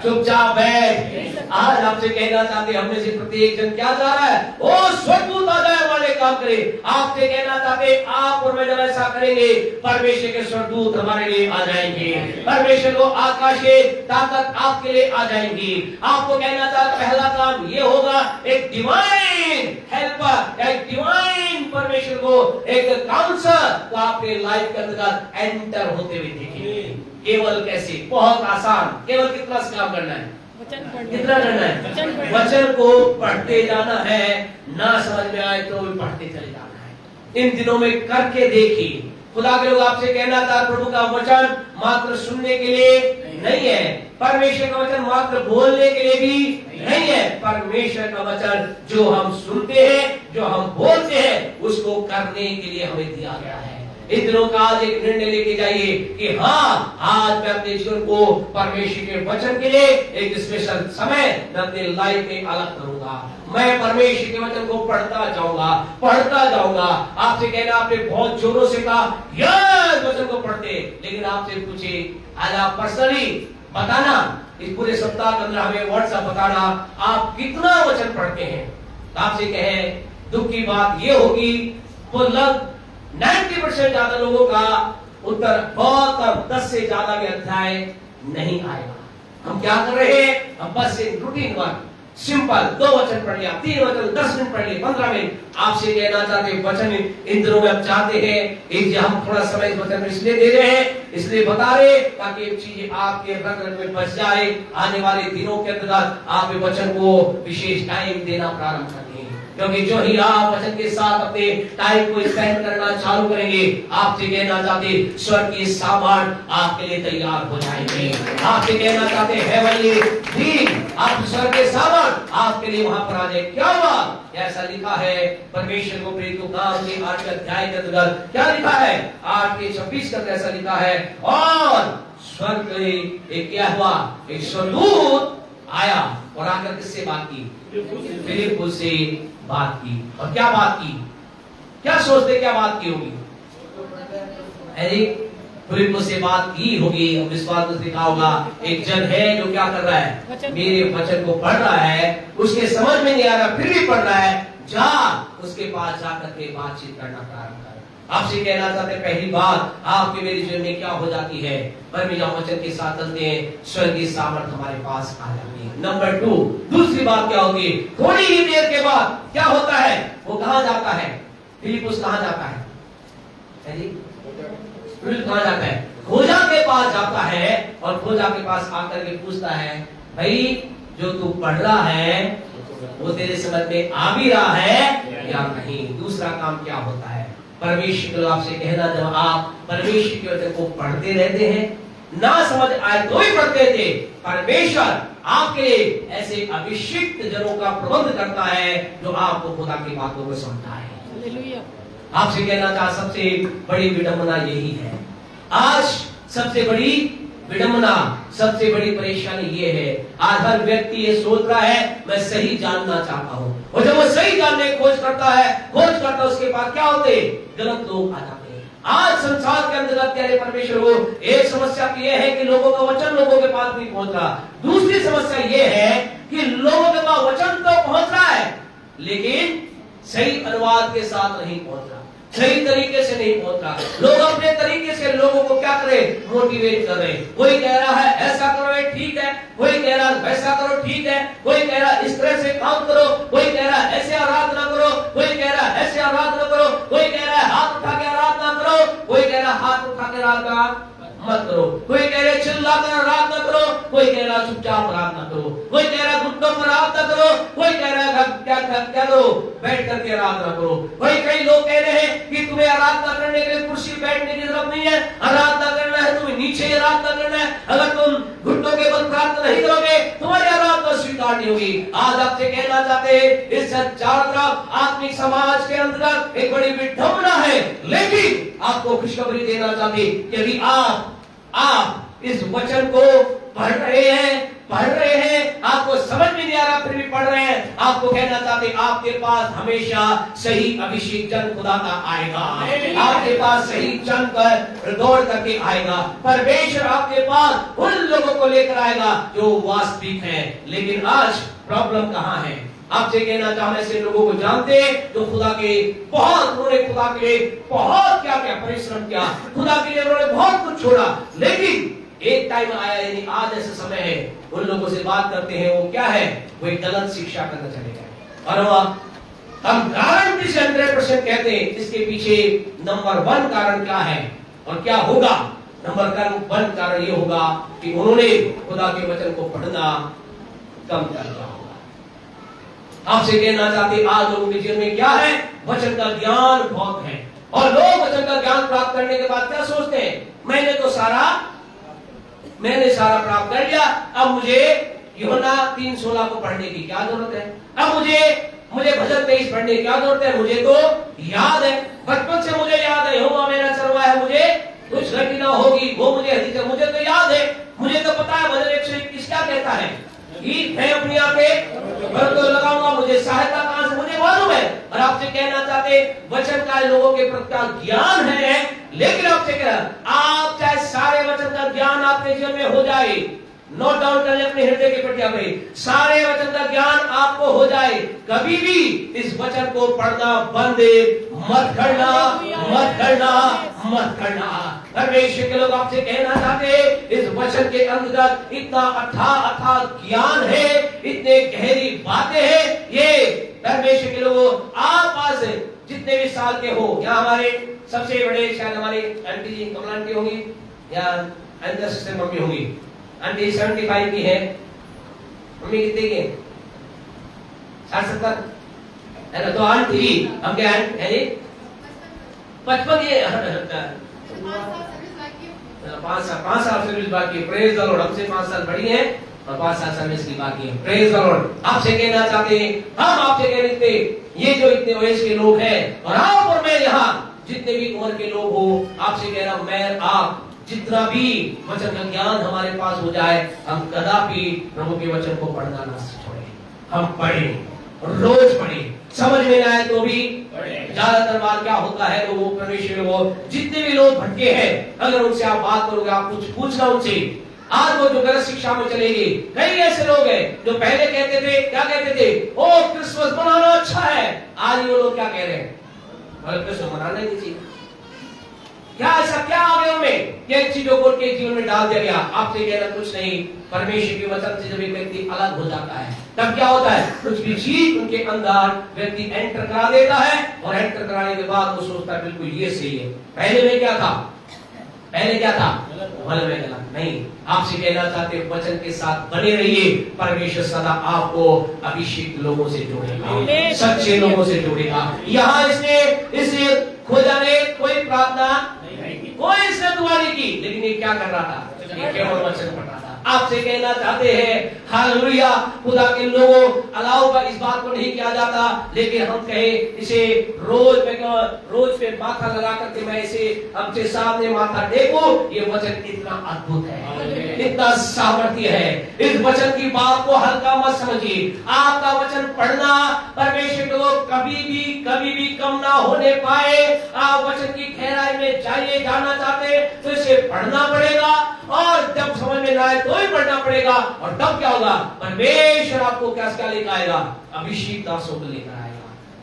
चुपचाप बैठ। आज आपसे कहना चाहते हम में से प्रत्येक जन क्या जा रहा है? ओ स्वर्गदूत आ जाए वाले काम करे। आपसे कहना चाहते आप और मैं जब ऐसा करेंगे, परमेश्वर के स्वर्गदूत हमारे लिए आ जाएंगे, परमेश्वर को आकाशीय ताकत आपके लिए आ जाएंगी। आपको कहना चाहते पहला काम ये होगा, एक डिवाइन हेल्पर, एक डिवाइन परमेश्वर को, एक काउंसलर को आपके लाइफ के अंदर एंटर होते हुए देखेंगे। केवल कैसे? बहुत आसान, केवल कितना काम करना है? कितना करना है? वचन को पढ़ते जाना है, ना समझ में आए तो भी पढ़ते चले जाना है। इन दिनों में करके देखिए। खुदा के लोग आपसे कहना था प्रभु का वचन मात्र सुनने के लिए नहीं है, परमेश्वर का वचन मात्र बोलने के लिए भी नहीं है। परमेश्वर का वचन जो हम सुनते हैं, जो हम बोलते हैं, उसको करने के लिए हमें दिया गया है। इन दिनों का आज एक निर्णय लेके जाइए कि हाँ, आज मैं अपने जीवन को परमेश्वर के वचन के लिए एक स्पेशल समय मैं अपनी लाइफ में अलग करूंगा। मैं परमेश्वर के वचन को पढ़ता जाऊंगा। आपसे कहना, आपने बहुत जोरों से कहा यस वचन को पढ़ते, लेकिन आपसे पूछे आज आप पर्सनली बताना, इस पूरे सप्ताह के अंदर हमें व्हाट्सएप बताना आप कितना वचन पढ़ते हैं। आपसे कहे दुख की बात ये होगी, तो लग 90% ज्यादा लोगों का उत्तर बहुत 10 से ज्यादा के अध्याय नहीं आएगा। हम क्या कर रहे हैं? हम बस एक रूटीन वर्क, सिंपल 2 वचन पढ़ लिया, 3 वचन 10 मिनट पढ़ लिए, 15 मिनट। आपसे कहना चाहते वचन इन दिनों में हम चाहते हैं, हम थोड़ा समय इस वचन में इसलिए दे रहे हैं, इसलिए बता रहे ताकि ये चीजें आपके रग रग में बच जाए। आने वाले दिनों के अंदर आप वचन को विशेष टाइम देना प्रारंभ करें, क्योंकि जो ही आप वचन के साथ अपने टाइम को स्पेंड करना चालू करेंगे, आपसे कहना चाहते स्वर्ग की सामान आपके लिए तैयार हो जाएंगे। आपसे कहना चाहते हेवनली थीम, आप स्वर्ग के सामान आपके लिए वहां पर आ जाए। क्या हुआ? ऐसा लिखा है परमेश्वर को प्रेरित काम के 8 अध्याय के अंदर क्या लिखा है? 8 के 26 का ऐसा लिखा है, और स्वर्ग एक क्या हुआ? एक स्वर्गदूत आया और आकर किससे बात की? फिलिप्पुस से बात की। और क्या बात की? क्या सोचते क्या बात की होगी? फिलिप्पुस से बात की होगी, विश्वास में लिखा होगा एक जन है जो क्या कर रहा है, मेरे वचन को पढ़ रहा है, उसके समझ में नहीं आ रहा फिर भी पढ़ रहा है, जा उसके पास जाकर के बातचीत करना प्रारंभ कर। आपसे कहना चाहते हैं पहली बात आपके मेरे जीवन में क्या हो जाती है, परमेश्वर वचन के साथ चलते हैं, स्वर्गीय सामर्थ हमारे पास आ जाती है। नंबर 2, दूसरी बात क्या होगी, थोड़ी ही देर के बाद क्या होता है, वो कहां जाता है, फिलिप्पुस कहां जाता है, फिलिप्पुस कहां जाता है, खोजा के पास जाता है और खोजा के पास आकर के पूछता है, भाई जो तू पढ़ रहा है वो तेरे समझ में आ भी रहा है या नहीं। दूसरा काम क्या होता है, परमेश्वर को आपसे कहना, जब आप परमेश्वर के वचन को पढ़ते रहते हैं, ना समझ आए तो भी पढ़ते थे, परमेश्वर आपके लिए ऐसे अभिषिक्त जनों का प्रबंध करता है जो आपको खुदा की बातों को समझता है। आपसे कहना चाह सबसे बड़ी विडंबना यही है, आज सबसे बड़ी विडंबना, सबसे बड़ी परेशानी ये है, आज हर व्यक्ति ये सोच रहा है मैं सही जानना चाहता हूँ, और जब वो सही जानने की खोज करता है उसके बाद क्या होते, गलत लोग आ जाते हैं। आज संसार के अंतर्गत कह रहे परमेश्वर को, एक समस्या तो ये है कि लोगों का वचन लोगों के पास नहीं पहुंच रहा, दूसरी समस्या ये है कि लोगों के पास वचन तो पहुंच रहा है लेकिन सही अनुवाद के साथ नहीं पहुंच रहा, सही तरीके से नहीं पहुंच रहा। लोग अपने तरीके से लोगों को क्या करें, मोटिवेट कर रहे हैं। कोई कह रहा है ऐसा करो ये ठीक है, कोई कह रहा है वैसा करो ठीक है, कोई कह रहा है इस तरह से काम करो, कोई कह रहा है ऐसे आराधना करो, कोई कह रहा है ऐसे आराधना करो, कोई कह रहा है हाथ उठा के आराधना करो, कोई कह रहा है हाथ उठा के आराधना मत करो, कोई कह रहा है चिल्लाकर आराधना करो, कोई कह रहा है चुपचाप आराधना करो, कोई कह रहा है घुटनों पर आराधना करो, कोई कह रहा है क्या करो, बैठ करके आराधना करो। वही कई लोग कह रहे हैं कि तुम्हें आराधना करने के लिए कुर्सी बैठने की जरूरत नहीं है, आराधना करना है तुम्हें नीचे ही आराधना करना है, अगर तुम घुटनों के बल प्रार्थना नहीं करोगे तुम्हारी आराधना स्वीकार नहीं होगी। आज आपसे कहना चाहते हैं इस चारों तरफ आत्मिक समाज के अंतर्गत एक बड़ी विडंबना है, लेकिन आपको खुशखबरी देना चाहते यदि आप इस वचन को पढ़ रहे हैं, आपको समझ में नहीं आ रहा फिर भी पढ़ रहे हैं, आपको कहना चाहते आपके पास हमेशा सही अभिषेक जन खुदा का आएगा, आपके पास सही जन कर दौड़ करके आएगा, परमेश्वर आपके पास उन लोगों को लेकर आएगा जो वास्तविक है। लेकिन आज प्रॉब्लम कहाँ है, आपसे कहना चाहने से लोगों को जानते हैं जो खुदा के बहुत, उन्होंने खुदा के लिए बहुत क्या क्या परिश्रम किया, खुदा के लिए उन्होंने बहुत कुछ छोड़ा, लेकिन एक टाइम आया, यानी आज ऐसा समय है, उन लोगों से बात करते हैं वो क्या है, वो एक गलत शिक्षा करना चले गए। और हम गारंटी से 100% कहते हैं इसके पीछे नंबर 1 कारण क्या है और क्या होगा। नंबर 1 कारण ये होगा कि उन्होंने खुदा के वचन को पढ़ना कम कर दिया होगा। आपसे कहना चाहते आज लोगों के जीवन में क्या है, वचन का ज्ञान बहुत है, और लोग वचन का ज्ञान प्राप्त करने के बाद क्या सोचते हैं, मैंने सारा प्राप्त कर लिया, अब मुझे यूहन्ना 3:16 को पढ़ने की क्या जरूरत है, अब मुझे भजन 23 पढ़ने की क्या जरूरत है, मुझे तो याद है, बचपन से मुझे याद है, यहोवा मेरा चरवाहा है, मुझे कुछ गलती ना होगी, वो मुझे तो याद है, मुझे तो पता है भजन 121 क्या कहता है कि मैं अपनी आंखें भर तो लगाऊंगा, मुझे सहायता कहां से, मुझे मालूम है। और आपसे कहना चाहते वचन का लोगों के प्रति ज्ञान है, लेकिन आपसे कह रहा आप चाहे सारे वचन का ज्ञान आपके जीवन में हो जाए, नोट डाउन कर ले अपने हृदय के प्रति, सारे वचन का ज्ञान आपको हो जाए, कभी भी इस वचन को पढ़ना बंद मत करना। परमेश्वर के लोग आपसे कहना चाहते इस वचन के अंतर्गत इतना अथाह ज्ञान है, इतने गहरी बातें हैं, ये परमेश्वर के लोगों आप पास जितने भी साल के हो, या हमारे सबसे बड़े शायद हमारे आंटी जी कमला आंटी होंगी या अंदर से मम्मी होंगी, आंटी 75 की है, मम्मी कितने की है, 60-70 है ना, तो आंटी हम क्या है 55 ये 5 साल सर्विस बाकी है, प्रेज द लॉर्ड, हमसे 5 साल बड़ी है और 5 साल सर्विस की बाकी है, प्रेज द लॉर्ड। आपसे कहना चाहते हैं, हम आपसे कह रहे थे ये जो इतने वयस के लोग हैं और आप और मैं यहाँ जितने भी उम्र के लोग हो, आपसे कह रहा हूं मैं आप जितना भी वचन का ज्ञान हमारे पास हो जाए, हम कदापि प्रभु के वचन को पढ़ना ना छोड़ें, हम पढ़ें, रोज पढ़ें, समझ में आए तो भी ज्यादातर बार क्या होता है, तो वो परमेश्वर वो जितने भी लोग भटके हैं, अगर उनसे आप बात करोगे, आप कुछ पूछना उनसे, आज वो जो गलत शिक्षा में चलेगी, कई ऐसे लोग हैं जो पहले कहते थे, क्या कहते थे, ओ क्रिसमस मनाना अच्छा है, आज वो लोग क्या कह रहे हैं, क्रिसमस मनाने दीजिए। क्या ऐसा क्या आ गया उनमें, किन चीजों को उनके जीवन में डाल दिया गया। आपसे कहना कुछ नहीं, परमेश्वर के वचन से जब एक व्यक्ति अलग हो जाता है, तब क्या होता है, कुछ भी चीज उनके अंदर व्यक्ति एंटर करा देता है, और एंटर कराने के बाद वो सोचता है बिल्कुल ये सही है। पहले में क्या था, पहले क्या था, भले में गलत नहीं। आपसे कहना चाहते हैं, वचन के साथ बने रहिए, परमेश्वर सदा आपको अभिषेक लोगों से जोड़ेगा, सच्चे लोगों से जोड़ेगा। यहाँ इसने इसे खोजा ने कोई प्रार्थना, कोई इसने दुआ नहीं की, लेकिन ये क्या कर रहा था, ये केवल वचन पढ़ रहा था। आपसे कहना चाहते हैं, हालेलुया, खुदा के लोगों अलाउ का इस बात को नहीं किया जाता, लेकिन हम कहें इसे रोज पे माथा लगा करके मैं इसे आपके सामने माथा टेकूं, ये वचन इतना अद्भुत है, इतना सामर्थ्य है। इस वचन की बात को हल्का मत समझिए। आपका वचन पढ़ना परमेश्वर को कभी भी कम ना होने पाए। आप वचन की गहराई में जाना चाहते तो इसे पढ़ना पड़ेगा, और जब समझ में ना आए तो ही पढ़ना पड़ेगा, और तब क्या होगा, परमेश्वर आपको क्या लेकर आएगा, अभिषेक दासों को लेकर आएगा।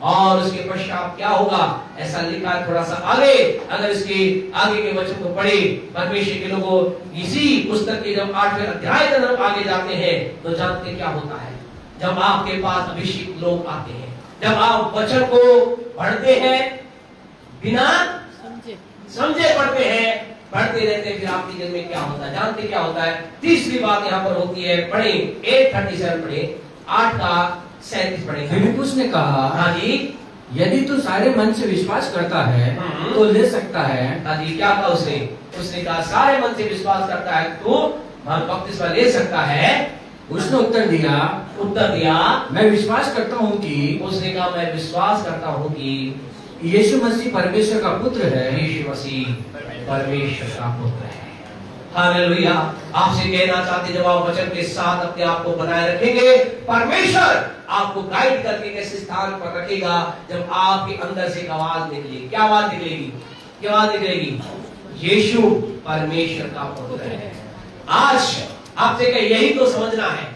और उसके पश्चात क्या होगा, ऐसा लिखा है थोड़ा सा आगे, अगर इसके आगे के वचन को पढ़े, परमेश्वर के लोगों इसी पुस्तक के जब 8वें अध्याय की तरफ आगे जाते हैं, तो जानते क्या होता है, जब आपके पास अभिषेक लोग आते हैं, जब आप वचन को पढ़ते हैं, बिना समझे पढ़ते हैं, पढ़ते रहते हैं, फिर आपके दिल में क्या होता है, जानते क्या होता है। तीसरी बात यहाँ पर होती है, पढ़े 8:37 पढ़े, 8:37 पढ़े। फिलिप्पुस ने कहा, हाँ जी, यदि तू सारे मन से विश्वास करता है तो ले सकता है। हाँ जी, क्या कहा उसने कहा सारे मन से विश्वास करता है तो बपतिस्मा ले सकता है। उसने उत्तर दिया, मैं विश्वास करता हूँ कि, उसने कहा मैं विश्वास करता हूँ कि यीशु मसीह परमेश्वर का पुत्र है। यीशु मसीह परमेश्वर का पुत्र है। हालेलुया। आपसे कहना चाहते, जब आप वचन के साथ अपने आप को बनाए रखेंगे, परमेश्वर आपको गाइड करके कैसे स्थान पर रखेगा, जब आपके अंदर से एक आवाज निकलेगी। क्या आवाज निकलेगी, क्या आवाज निकलेगी, यीशु परमेश्वर का पुत्र है। आज आपसे कहे यही तो समझना है।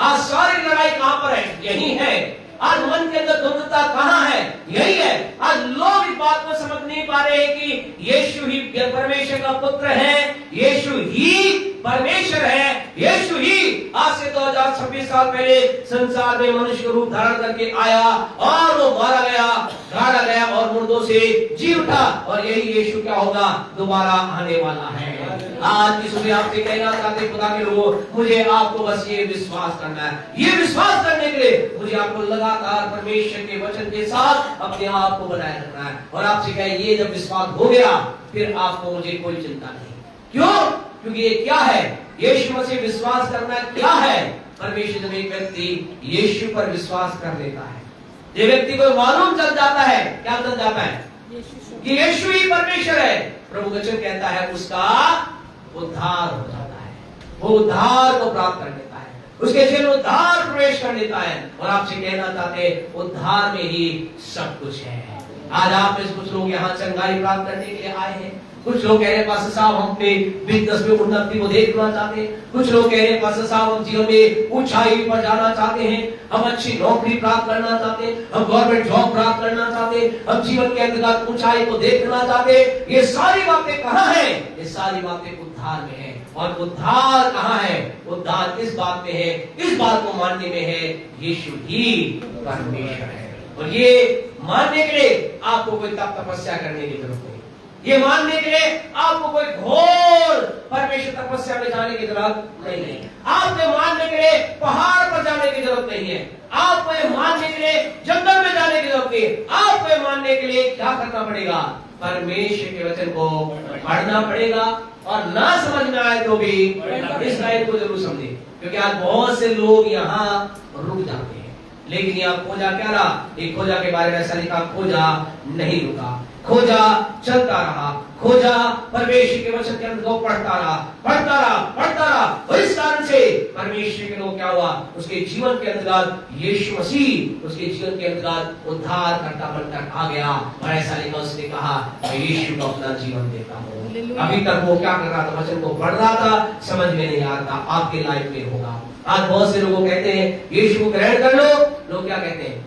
आज सारी लड़ाई कहां पर है, यही है। आज मन के अंदर द्वंद्वता कहां है, यही है। आज लोग इस बात को समझ नहीं पा रहे हैं कि यीशु ही परमेश्वर का पुत्र है, यीशु ही परमेश्वर है, यीशु ही आज से 2026 साल पहले संसार में मनुष्य रूप धारण करके आया, और वो मारा गया, गाड़ा गया, और मुर्दों से जी उठा, और यही यीशु क्या होगा, दोबारा आने वाला है। आज की सुबह आपसे कहना चाहते खुदा के लोगों, मुझे आपको बस ये विश्वास करना है। ये विश्वास करने के लिए मुझे आपको लगातार परमेश्वर के वचन के साथ अपने आप को बनाए रखना है। और आपसे कहे, ये जब विश्वास हो गया, फिर आपको मुझे कोई चिंता नहीं। क्यों? क्योंकि ये क्या है, यीशु मसीह विश्वास करना क्या है। परमेश्वर जब एक व्यक्ति यीशु पर विश्वास कर लेता है, ये व्यक्ति को मालूम चल जाता है, क्या चल जाता है, कि यीशु ही परमेश्वर है। प्रभु वचन कहता है उसका उद्धार हो जाता है, वो उद्धार को प्राप्त कर लेता है, उसके जीवन में उद्धार प्रवेश कर लेता है। और आपसे कहना चाहते, उद्धार में ही सब कुछ है। आज आप में कुछ लोग यहाँ चंगाई प्राप्त करने के लिए आए हैं, कुछ लोग कह रहे हैं पास्टर साहब हम अपने बिजनेस में उन्नति को देखना चाहते हैं, कुछ लोग कह रहे हैं पास्टर साहब हम जीवन में ऊंचाई पर जाना चाहते हैं, हम अच्छी नौकरी प्राप्त करना चाहते हैं, हम गवर्नमेंट जॉब प्राप्त करना चाहते हैं, हम जीवन के अंतर्गत ऊंचाई को देखना चाहते हैं। ये सारी बातें कहाँ हैं? ये सारी बातें उद्धार में है। और उद्धार कहाँ है? उद्धार इस बात में है, इस बात को मानने में है, यीशु ही परमेश्वर है। और ये मानने के लिए आपको कोई तपस्या करने की जरूरत नहीं, ये मानने के लिए आपको कोई घोर परमेश्वर तपस्या में जाने की जरूरत नहीं है, आपको मानने के लिए पहाड़ पर जाने की जरूरत नहीं है, आपको मानने के लिए जंगल में जाने की जरूरत नहीं है। आपको मानने के लिए क्या करना पड़ेगा? परमेश्वर के वचन को पढ़ना पड़ेगा, और ना समझ में आए तो भी इस लाइन को जरूर समझे, क्योंकि आज बहुत से लोग यहाँ रुक जाते हैं। लेकिन यहाँ खोजा क्या रहा, एक खोजा के बारे में ऐसा लिखा, खोजा नहीं रुका, खोजा चलता रहा, खोजा, परमेश्वर के वचन के अंदर वो पढ़ता रहा। और इस कारण से परमेश्वर के लोग क्या हुआ, उसके जीवन के अंतर्गत यीशु मसीह उसके जीवन के अंतर्गत उद्धार करता बनकर आ गया। और ऐसा लिखा, उसने कहा मैं यीशु को अपना जीवन देता हूँ। अभी तक वो क्या कर रहा था, वचन को पढ़ रहा था, समझ में नहीं आ रहा था। आपके लाइफ में होगा। आज बहुत से लोग कहते हैं यीशु को ग्रहण कर लो, लोग क्या कहते हैं,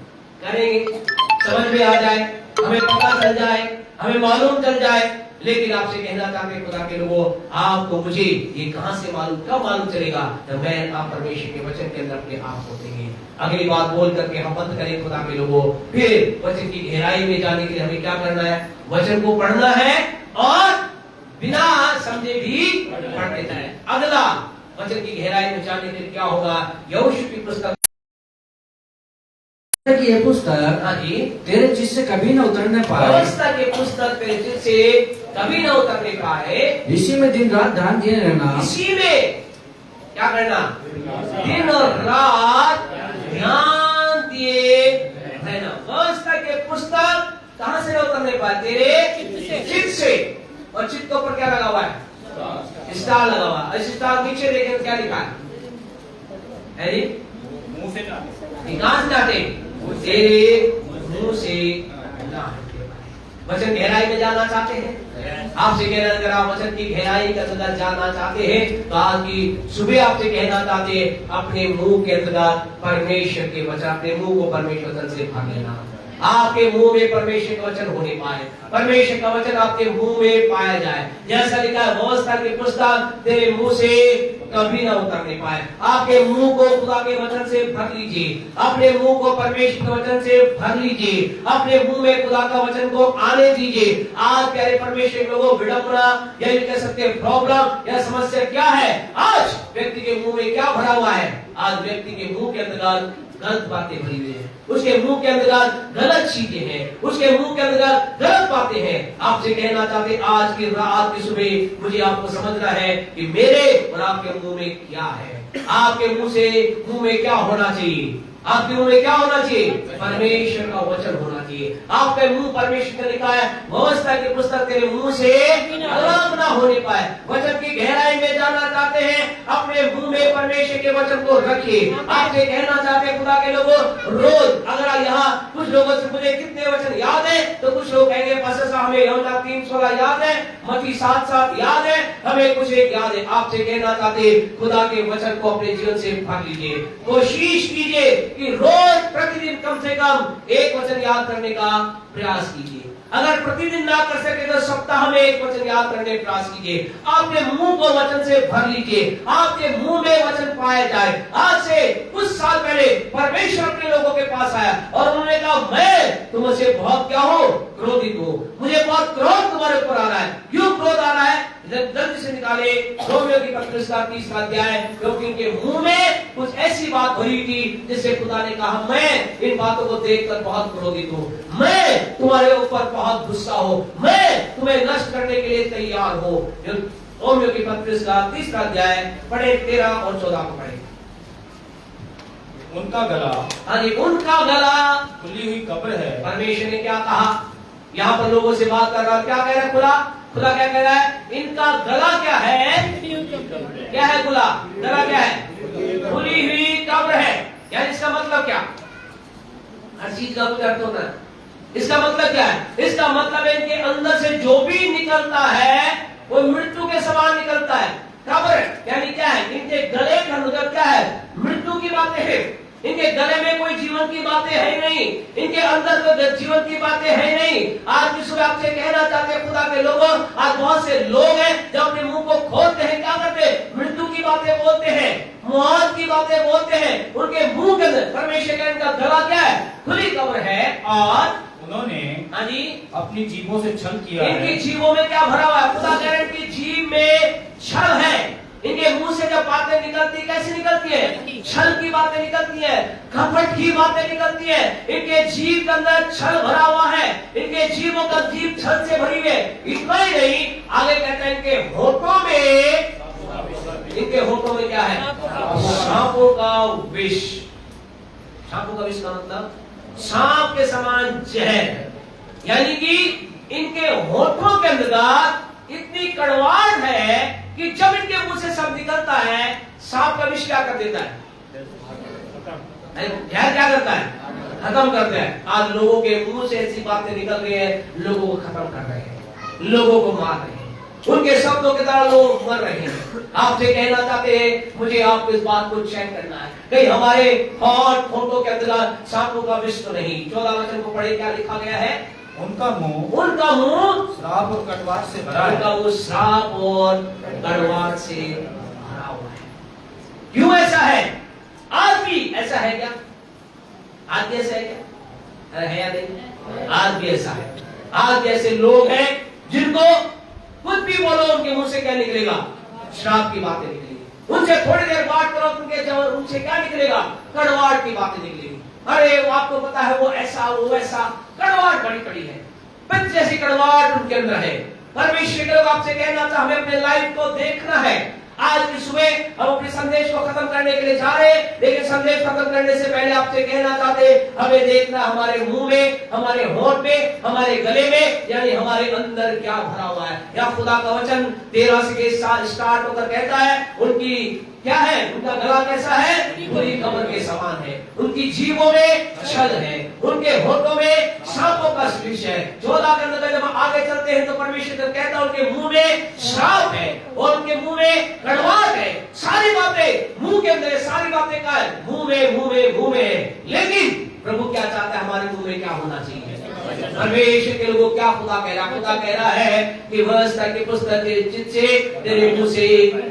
करेंगे, समझ में आ जाए, हमें पता चल जाए, हमें मालूम चल जाए। लेकिन आपसे कहना चाहते हैं खुदा के लोगों, आपको मुझे ये कहां से मालूम, कब मालूम चलेगा, जब मैं आप परमेश्वर के वचन के अंदर अपने आप को देंगे। अगली बात बोल करके हम बंद करें खुदा के लोगों। फिर वचन की गहराई में जाने के लिए हमें क्या करना है, वचन को पढ़ना है और बिना समझे भी पढ़ लेता है। अगला वचन की गहराई में जाने के लिए क्या होगा, यहोशू की पुस्तक की ये पुस्तक हाँ जी, तेरे चित्त से कभी न उतरने पाए, व्यवस्था की पुस्तक तेरे चित्त से कभी न उतरने पाए, इसी में दिन रात ध्यान दिए रहना, इसी में क्या करना, दिन और रात ध्यान दिए रहना। व्यवस्था के पुस्तक कहां से न उतरने पाए, तेरे चित्त से। और चित्त के ऊपर क्या लगा हुआ है, स्टार लगा हुआ है। स्टार नीचे देखें क्या लिखा है जी, मुंह से ना विकास नाटे तेरे मुंह से ना हटे। वचन गहराई में जाना चाहते हैं, आपसे कहना, अगर आप वचन की गहराई के अंदर जाना चाहते हैं तो आज की सुबह आपसे कहना चाहते हैं, अपने मुंह के अंदर परमेश्वर के वचन, अपने मुंह को परमेश्वर वचन से भर लेना। आपके मुंह में परमेश्वर का वचन होने पाए, परमेश्वर का वचन आपके मुंह में पाया जाए। जैसा लिखा है, व्यवस्था की पुस्तक तेरे मुंह से कभी ना उतरने पाए। आपके मुंह को खुदा के वचन से भर लीजिए, अपने मुंह को परमेश्वर के वचन से भर लीजिए, अपने मुंह में खुदा का वचन को आने दीजिए। आज प्यारे परमेश्वर के लोगों, विडंबना या कह सकते हैं प्रॉब्लम या समस्या क्या है, आज व्यक्ति के मुंह में क्या भरा हुआ है, आज व्यक्ति के मुंह के अंदर गलत बातें भरी हुई है, उसके मुंह के अंदर गलत चीजें हैं, उसके मुंह के अंदर गलत बातें हैं। आपसे कहना चाहते आज की रात की सुबह मुझे आपको समझना है कि मेरे और आपके मुंह में क्या है, आपके मुंह में क्या होना चाहिए, आपके मुंह में क्या होना चाहिए, परमेश्वर का वचन होना चाहिए। आपके मुंह परमेश्वर ने लिखा है, व्यवस्था की पुस्तक तेरे मुंह से अलग ना होने पाए। वचन की गहराई में जाना चाहते हैं, अपने मुंह में परमेश्वर के वचन को रखिए। आपसे कहना चाहते हैं खुदा के लोगों, रोज अगर यहाँ कुछ लोगों से मुझे कितने वचन याद है, तो कुछ लोग कहेंगे पास्टर साहब हमें यूहन्ना 3:16 याद है, मत्ती 7:7 याद है, हमें कुछ एक याद है। आपसे कहना चाहते हैं खुदा के वचन को अपने जीवन से भर लीजिए। कोशिश कीजिए कि रोज प्रतिदिन कम से कम एक वचन याद करने का प्रयास कीजिए। अगर प्रतिदिन ना कर सके तो सप्ताह में एक वचन याद करने का प्रयास कीजिए। आपके मुंह को वचन से भर लीजिए, आपके मुंह में वचन पाया जाए। आज से कुछ साल पहले परमेश्वर अपने लोगों के पास आया और उन्होंने कहा, मैं तुमसे बहुत क्या हूं, क्रोधित हूं, मुझे बहुत क्रोध तुम्हारे ऊपर आ रहा है। क्यों क्रोध आ रहा है, जल्दी से निकाले रोमियो की पत्री का 30वां अध्याय, क्योंकि इनके मुंह में कुछ ऐसी बात भरी थी जिससे खुदा ने कहा, मैं इन बातों को देखकर बहुत क्रोधित हूं, मैं तुम्हारे ऊपर बहुत गुस्सा हूं, मैं तुम्हें नष्ट करने के लिए तैयार हूं। रोमियो की पत्री का 30वां अध्याय पढ़े 13 और 14 को पढ़े। उनका गला, हाँ जी, उनका गला खुली हुई कब्र है। परमेश्वर ने क्या कहा, यहाँ पर लोगों से बात कर रहा, क्या कह रहा है खुदा क्या कह रहा है, इनका गला क्या है, क्या है गला क्या है, खुली हुई कब्र है। यानी इसका मतलब क्या, हर चीज का कुछ अर्थ होता है। इसका मतलब क्या है, इसका मतलब इनके अंदर से जो भी निकलता है वो मृत्यु के समान निकलता है। कब्र यानी क्या है, इनके गले का मतलब क्या है, मृत्यु की बातें हैं। इनके गले में कोई जीवन की बातें है नहीं, इनके अंदर कोई जीवन की बातें है नहीं। आज की सुबह आपसे कहना चाहते हैं खुदा के लोगों, आज बहुत से लोग हैं जो अपने मुंह को खोलते हैं, क्या करते हैं, मृत्यु की बातें बोलते हैं, मौत की बातें बोलते हैं। उनके मुंह के अंदर परमेश्वर का इनका गला क्या है, खुली कब्र है। और उन्होंने हाँ जी अपनी जीभों से छल किया है। इनकी जीभों में क्या भरा हुआ है, खुदा कह रहे हैं इनकी जीभ में छल है। इनके मुंह से जब बातें निकलती कैसी निकलती है, छल की बातें निकलती है, कपट की बातें निकलती है। इनके जीभ के अंदर छल भरा हुआ है, इनके जीभों का जीभ छल से भरी है। इतना ही नहीं, आगे कहते हैं इनके होठों में क्या है, सांपों का विष। सांपों का विष का मतलब सांप के समान जहर, यानी कि इनके होठों के अंदर इतनी कड़वाहट है कि जब इनके मुंह से शब्द निकलता है, सांप का विष क्या कर देता है? जहर क्या करता है? खत्म करता है। आज लोगों के मुंह से ऐसी बातें निकल रही है, लोगों को खत्म कर रहे हैं, लोगों को मार रहे हैं, उनके शब्दों के द्वारा लोग मर रहे हैं। आपसे कहना चाहते हैं, मुझे आपको इस बात को चेक करना है, कहीं हमारे हॉट फोटो के अंदर सांपों का विष तो नहीं। 14 वचन को पढ़े, क्या लिखा गया है? उनका मुंह श्राप और कटवाट से भरा है। उनका वो श्राप और कड़वाहट से भरा हुआ है। क्यों ऐसा है? आज भी ऐसा है क्या? आज भी ऐसा है क्या? अरे है या नहीं? आज भी ऐसा है। आज भी ऐसे लोग हैं जिनको कुछ भी बोलो, उनके मुंह से क्या निकलेगा? श्राप की बातें निकलेगी। उनसे थोड़ी देर बात करो, उनसे क्या निकलेगा? कड़वाहट की बातें निकलेगी। अरे वो आपको पता है, वो ऐसा वो वैसा, कड़वाहट बड़ी कड़ी है, पित्त जैसी कड़वाहट उनके अंदर है। परमेश्वर के लोग आपसे कहना था, हमें अपने लाइफ को देखना है। आज की सुबह हम अपने संदेश को खत्म करने के लिए जा रहे हैं, लेकिन संदेश खत्म करने से पहले आपसे कहना चाहते, हमें देखना हमारे मुंह में, हमारे होंठ में, हमारे गले में, यानी हमारे अंदर क्या भरा हुआ है। या खुदा का वचन 13 से स्टार्ट होकर कहता है, उनकी क्या है? उनका गला कैसा है? पूरी कमर के समान है। उनकी जीभों में छल है, उनके होठों में सांपों का विष है। 14 के अंदर जब हम आगे चलते हैं तो परमेश्वर कहता है, उनके मुंह में श्राप है और उनके मुंह में कड़वाहट है। सारी बातें मुंह के अंदर, सारी बातें का है, मुंह में है। लेकिन प्रभु क्या चाहता है? हमारे मुंह में क्या होना चाहिए? परमेश्वर के लोगों क्या खुदा कह रहा है? खुदा कह रहा है कि व्यवस्था की पुस्तक जिससे तेरे मुंह से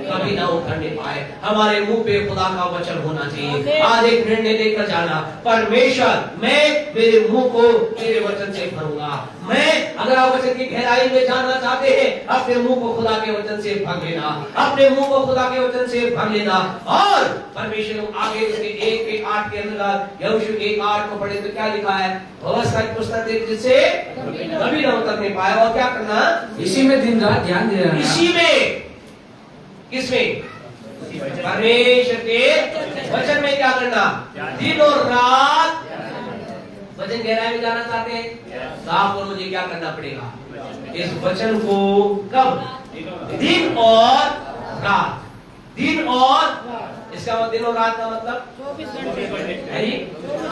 कभी ना उतरने पाए। हमारे मुंह पे खुदा का वचन होना चाहिए। आज एक निर्णय लेकर जाना, परमेश्वर मैं मेरे मुंह को तेरे वचन से भरूंगा। मैं, अगर आप वचन की गहराई में जानना चाहते हैं, अपने मुंह को खुदा के वचन से भर लेना, अपने मुंह को खुदा के वचन से भर लेना। और परमेश्वर आगे उसके 1:8 के अंदर, यहोशू 1:8 को पढ़े तो क्या लिखा है? व्यवस्था की पुस्तक जिससे कभी ना उतरने पाए। और क्या करना? इसी में दिन रात ध्यान दे रहा। इसी में, किसमें? परमेश्वर के वचन में क्या करना? दिन और रात। वचन गहराई में जाना चाहते हैं तो आपको मुझे क्या करना पड़ेगा? इस वचन को कब? दिन और रात। दिन और, इसका मतलब दिन और रात का मतलब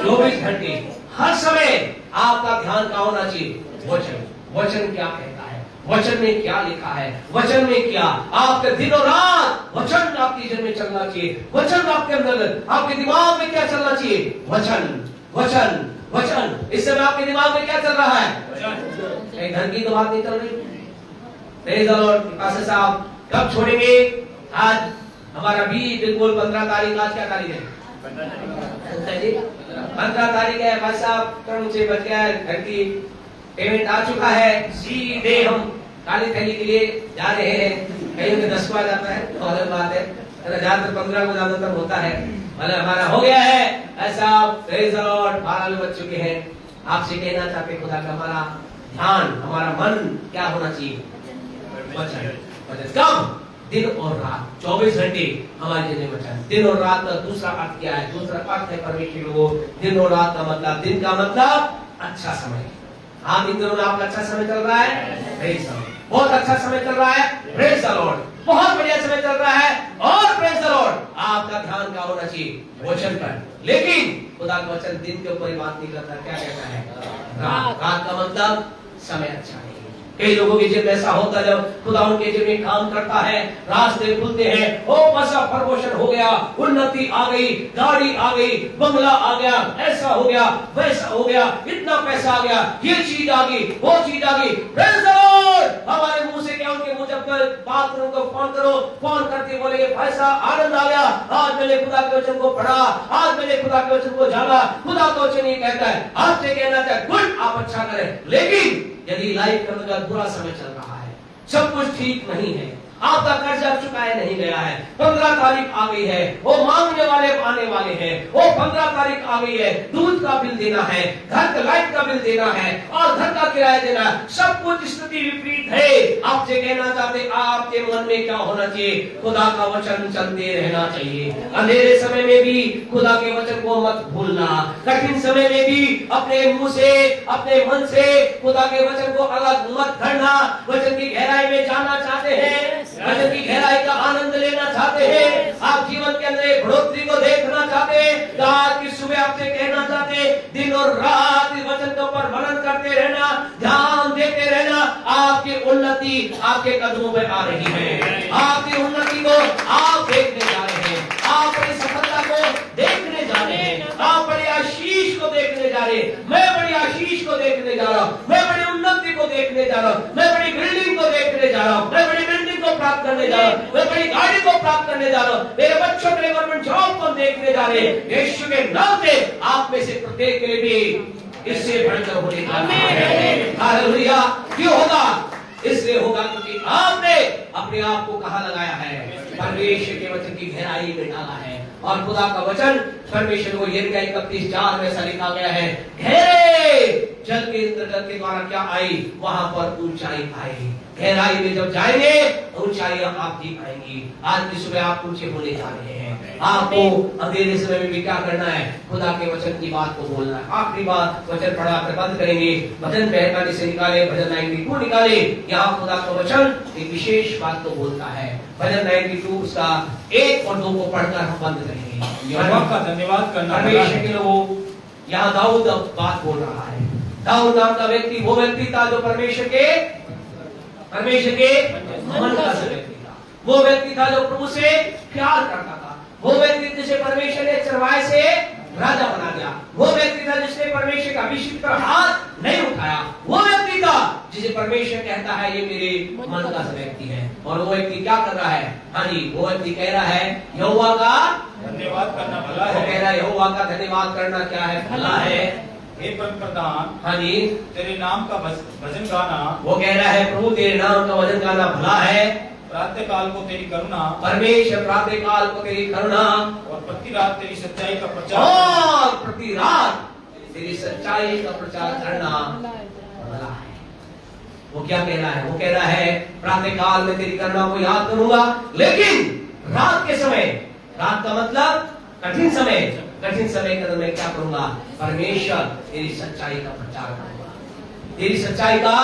24 घंटे, हर समय आपका ध्यान का होना चाहिए वचन। वचन क्या कहता है? वचन में क्या लिखा है? वचन में क्या आपके दिन और रात वचन आपकी जीवन में चलना चाहिए। वचन आपके अंदर, आपके दिमाग में क्या चलना चाहिए? वचन वचन वचन। इस समय आपके दिमाग में क्या चल रहा है? एक घर की तो बात नहीं चल रही। Praise the Lord. पास्टर साहब कब छोड़ेंगे? आज हमारा भी बिल्कुल 15 तारीख, आज क्या तारीख है? 15 तारीख है। भाई साहब कल मुझे बच गया है, घर की पेमेंट आ चुका है, सीधे हम काली थैली के लिए जा रहे हैं। कहीं में 10 को आ जाता है तो अलग बात है, 15 को ज्यादातर होता है। मतलब हमारा हो गया है ऐसा। Praise the Lord. 12 लोग बच चुके हैं। आपसे कहना चाहते खुदा का हमारा ध्यान, हमारा मन क्या होना चाहिए? वचन। कब? दिन और रात, 24 घंटे हमारे जिंदगी में वचन। दिन और रात का दूसरा अर्थ क्या है? दूसरा अर्थ है परमेश्वर लोगों, दिन और रात का मतलब, दिन का मतलब अच्छा समय। हाँ, इन दिनों आपका अच्छा समय चल रहा है, प्रेज़ द लॉर्ड। बहुत अच्छा समय चल रहा है, प्रेज़ द लॉर्ड। बहुत बढ़िया समय चल रहा है, और प्रेज़ द लॉर्ड आपका ध्यान क्या होना चाहिए? वचन पर। लेकिन खुदा का वचन दिन के ऊपर ही बात नहीं करता, क्या कहता है? रात। रात का मतलब समय अच्छा नहीं। कई लोगों के जीवन में ऐसा होता है, जब खुदा उनके जीवन में काम करता है, रास्ते खुलते हैं, ओ पैसा प्रमोशन हो गया, उन्नति आ गई, गाड़ी आ गई, बंगला आ गया, ऐसा हो गया, वैसा हो गया, इतना पैसा आ गया, ये चीज आ गई, वो चीज आ गई। Praise the Lord. हमारे मुंह से क्या, उनके मुंह जब बात करो तो फोन करो, फोन करके बोलेंगे पैसा, आनंद आ गया, आज मैंने खुदा के वचन को पढ़ा, आज मैंने खुदा के वचन को जाना। खुदा का वचन ये कहता है, आपसे कहना चाहे गुड, आप अच्छा करें। लेकिन यदि लाइफ के अंदर बुरा समय चल रहा है, सब कुछ ठीक नहीं है, आपका कर्जा चुकाया नहीं गया है, 15 तारीख आ गई है, वो मांगने वाले आने वाले हैं, वो 15 तारीख आ गई है, दूध का बिल देना है, घर का लाइट का बिल देना है, और घर का किराया देना है, सब कुछ स्थिति विपरीत है। आपसे कहना चाहते, आप आपके मन में क्या होना चाहिए? खुदा का वचन चलते रहना चाहिए। अंधेरे समय में भी खुदा के वचन को मत भूलना। कठिन समय में भी अपने मुंह से, अपने मन से खुदा के वचन को अलग मत करना। वचन की गहराई में जाना चाहते हैं, वचन की गहराई का आनंद लेना चाहते हैं, आप जीवन के अंदर बढ़ोतरी को देखना चाहते हैं, तो आज की सुबह आपसे कहना चाहते हैं, दिन और रात इस वचन के ऊपर मनन करते रहना, ध्यान देते रहना। आपकी उन्नति आपके कदमों में आ रही है। आपकी उन्नति को आप देखने जा रहे हैं, आप बड़ी सफलता को देखने जा रहे हैं, आप बड़ी आशीष को देखने जा रहे हैं। मैं बड़ी आशीष को देखने जा रहा हूँ, मैं बड़ी उन्नति को देखने जा रहा हूँ, मैं बड़ी बिल्डिंग को देखने जा रहा हूँ, मैं बड़ी बिल्डिंग को प्राप्त करने जा रहा हूँ, मैं बड़ी गाड़ी को प्राप्त करने जा रहा हूँ, मेरे बच्चों के लिए गवर्नमेंट जॉब को देखने जा रहे हैं। यीशु के नाम से आप में से प्रत्येक के लिए भी इससे बढ़कर होने जा रहा है। हालेलुया। क्यों होगा? इसलिए होगा क्योंकि आपने अपने आप को कहाँ लगाया है? परमेश्वर के वचन की गहराई में डाला है। और खुदा का वचन परमेश्वर को यिर्मयाह 31:4 में ऐसा लिखा गया है, गहरे जल के इंद्रजल के द्वारा क्या आई? वहां पर ऊंचाई आई। गहराई में जब जाएंगे ऊंचाइयां आप जी पाएंगी। आज की सुबह आप ऊंचे होने जा रहे हैं। आपको अंधेरे समय में भी क्या करना है? खुदा के वचन की बात को बोलना है। आखिरी बात वचन पढ़ा कर बंद करेंगे। भजन 45 से निकाले, भजन 92 निकाले। यहाँ खुदा का वचन एक विशेष बात को बोलता है। भजन 92 उसका 1 और 2 को पढ़कर हम बंद करेंगे। यहोवा का धन्यवाद करना परमेश्वर के लोगों, यहाँ दाऊद अब बात बोल रहा है। दाऊद नाम का व्यक्ति वो व्यक्ति था जो परमेश्वर के मन का व्यक्ति था। वो व्यक्ति था जो प्रभु से प्यार करता था। वो व्यक्ति जिसे परमेश्वर ने चरवाहे से राजा बना दिया। वो व्यक्ति था जिसने परमेश्वर का अभिषेक पर हाथ नहीं उठाया। वो व्यक्ति था जिसे परमेश्वर कहता है ये मेरे मन का व्यक्ति है। और वो व्यक्ति क्या कर रहा है? हाँ जी, वो व्यक्ति कह रहा है यहोवा का धन्यवाद करना भला है। वो कह रहा है यहोवा का धन्यवाद करना क्या है? भला है। हे परम प्रधान, हाँ जी, तेरे नाम का भजन गाना। वो कह रहा है प्रभु तेरे नाम का भजन गाना भला है। प्रातः काल को तेरी करुणा, परमेश्वर प्रातः काल को तेरी करुणा, और प्रति रात तेरी सच्चाई का प्रचार, और प्रति रात तेरी सच्चाई का प्रचार करना भला है। वो क्या कह रहा है? वो कह रहा है प्रातः काल में तेरी करुणा को याद करूंगा, लेकिन रात के समय, रात का मतलब कठिन समय, कठिन समय के अंदर मैं क्या करूंगा? परमेश्वर तेरी सच्चाई का प्रचार करूंगा। तेरी सच्चाई का,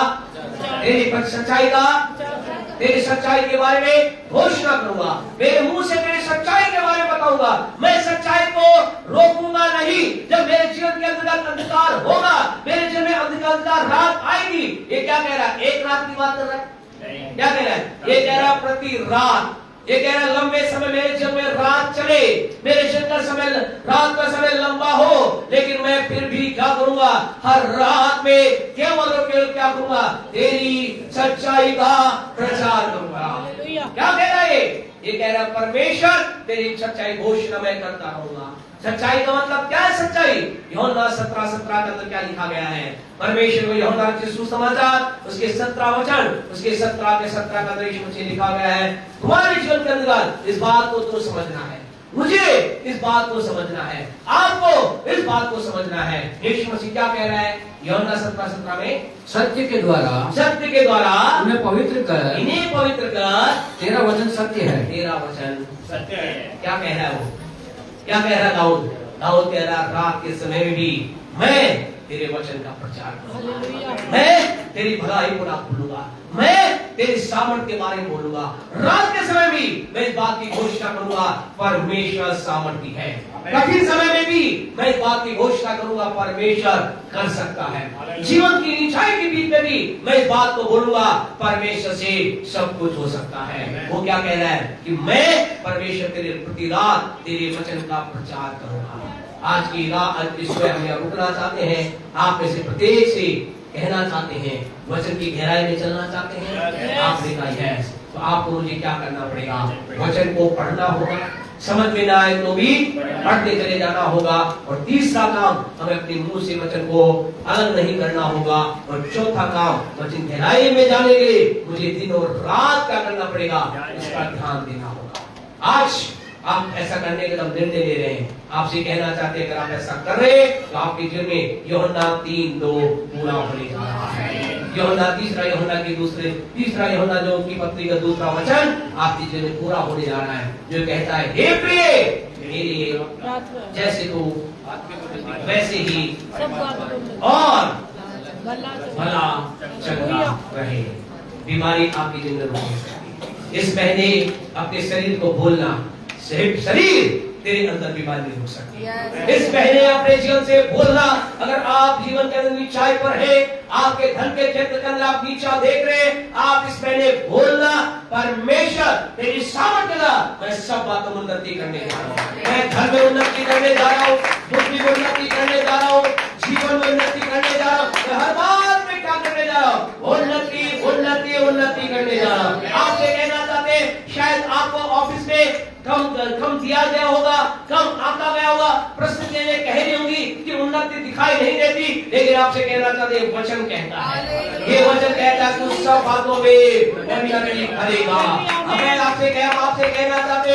तेरी सच्चाई के बारे में घोषणा करूंगा। मेरे मुंह से तेरी सच्चाई के बारे में बताऊंगा। मैं सच्चाई को रोकूंगा नहीं। जब मेरे जीवन के अंदर अंधकार होगा, मेरे जीवन में अंधकार रात आएगी। ये क्या कह रहा है? एक रात की बात कर रहा है? क्या कह रहा है? ये कह रहा है प्रति रात। ये कह रहा है लंबे समय मेरे जीवन में रात चले, मेरे जीवन का समय, रात का समय लंबा हो, लेकिन मैं फिर भी क्या करूंगा? हर रात में केवल और केवल क्या करूंगा? तेरी सच्चाई का प्रचार करूंगा। क्या कह रहा है? ये कह रहा है परमेश्वर तेरी सच्चाई घोषणा मैं करता रहूंगा। सच्चाई का मतलब क्या है? सच्चाई यूहन्ना 17:17 के अंदर क्या लिखा गया है? परमेश्वर को यूहन्ना के सुसमाचार उसके 17 वचन, उसके 17 के 17 का अंदर मुझे लिखा गया है, तुम्हारे जीवन के अंदर इस बात को तो समझना है, मुझे इस बात को समझना है, आपको इस बात को समझना है। यीशु मसीह क्या कह रहा है यूहन्ना 17:17 में? सत्य के द्वारा उन्हें पवित्र कर, इन्हें पवित्र कर, तेरा वचन सत्य है। तेरा वचन सत्य है। क्या कह रहा है वो? क्या कह रहा है दाऊद? दाऊद कह रहा रात के समय में भी मैं तेरे वचन का प्रचार करूंगा, मैं तेरी भलाई को ना भूलूंगा, मैं तेरी सामर्थ के बारे में बोलूंगा। रात के समय भी मैं इस बात की घोषणा करूंगा परमेश्वर सामर्थी है। कठिन समय में भी मैं इस बात की घोषणा करूंगा परमेश्वर कर सकता है। जीवन की ऊंचाई के बीच में भी मैं इस बात को बोलूंगा परमेश्वर से सब कुछ हो सकता है। वो क्या कह रहा है कि मैं परमेश्वर तेरे प्रति रात तेरे वचन का प्रचार करूंगा। आज की रात इसमें हम रुकना चाहते हैं। आप में से प्रत्येक से कहना चाहते हैं, वचन की गहराई में चलना चाहते हैं, आपने कहा यस, तो आपको मुझे क्या करना पड़ेगा? वचन को पढ़ना होगा, समझ में ना आए तो भी पढ़ते चले जाना होगा। और तीसरा काम, हमें अपने मुंह से वचन को अलग नहीं करना होगा। और चौथा काम, वचन गहराई में जाने के लिए मुझे दिन और रात क्या करना पड़ेगा? इसका ध्यान देना होगा। आज आप ऐसा करने के निर्णय ले रहे हैं। आपसे कहना चाहते हैं अगर आप ऐसा कर रहे हैं तो आपके जीवन में यूहन्ना 3:2 पूरा होने जा रहा है। यूहन्ना तीसरा यूहन्ना जो उनकी पत्री का दूसरा वचन आपकी जीवन में पूरा होने जा रहा है, जो कहता है हे प्रिय मेरे जैसे तू वैसे ही और भला चंगा रहे। बीमारी आपकी जिंदगी में हो सकती है। इस महीने अपने शरीर को बोलना, शरीर तेरे अंदर बीमारी नहीं हो सकती। इस महीने अपने जीवन से बोलना, अगर आप जीवन के अंदर नीचाई पर है, आपके धन के क्षेत्र के अंदर आप नीचा देख रहे हैं, आप इस महीने बोलना परमेश्वर तेरी सामर्थ्य का मैं सब बातों में उन्नति करने जा रहा हूँ। मैं धन में उन्नति करने जा रहा हूँ, बुद्धि में उन्नति करने जा रहा हूँ, जीवन में उन्नति करने जा रहा हूँ, मैं हर बात में क्या करने जा रहा हूँ? उन्नति उन्नति उन्नति करने जा रहा हूँ। आपसे कहना चाहते हैं, शायद आपको ऑफिस में कम दिया गया होगा, कम आता गया होगा, प्रश्न देने कह रही होंगी कि उन्नति दिखाई नहीं देती, लेकिन आपसे कहना चाहते हैं वचन कहता है, ये वचन कहता है तू सब बातों में उन्नति करेगा। मैं आपसे कहना चाहते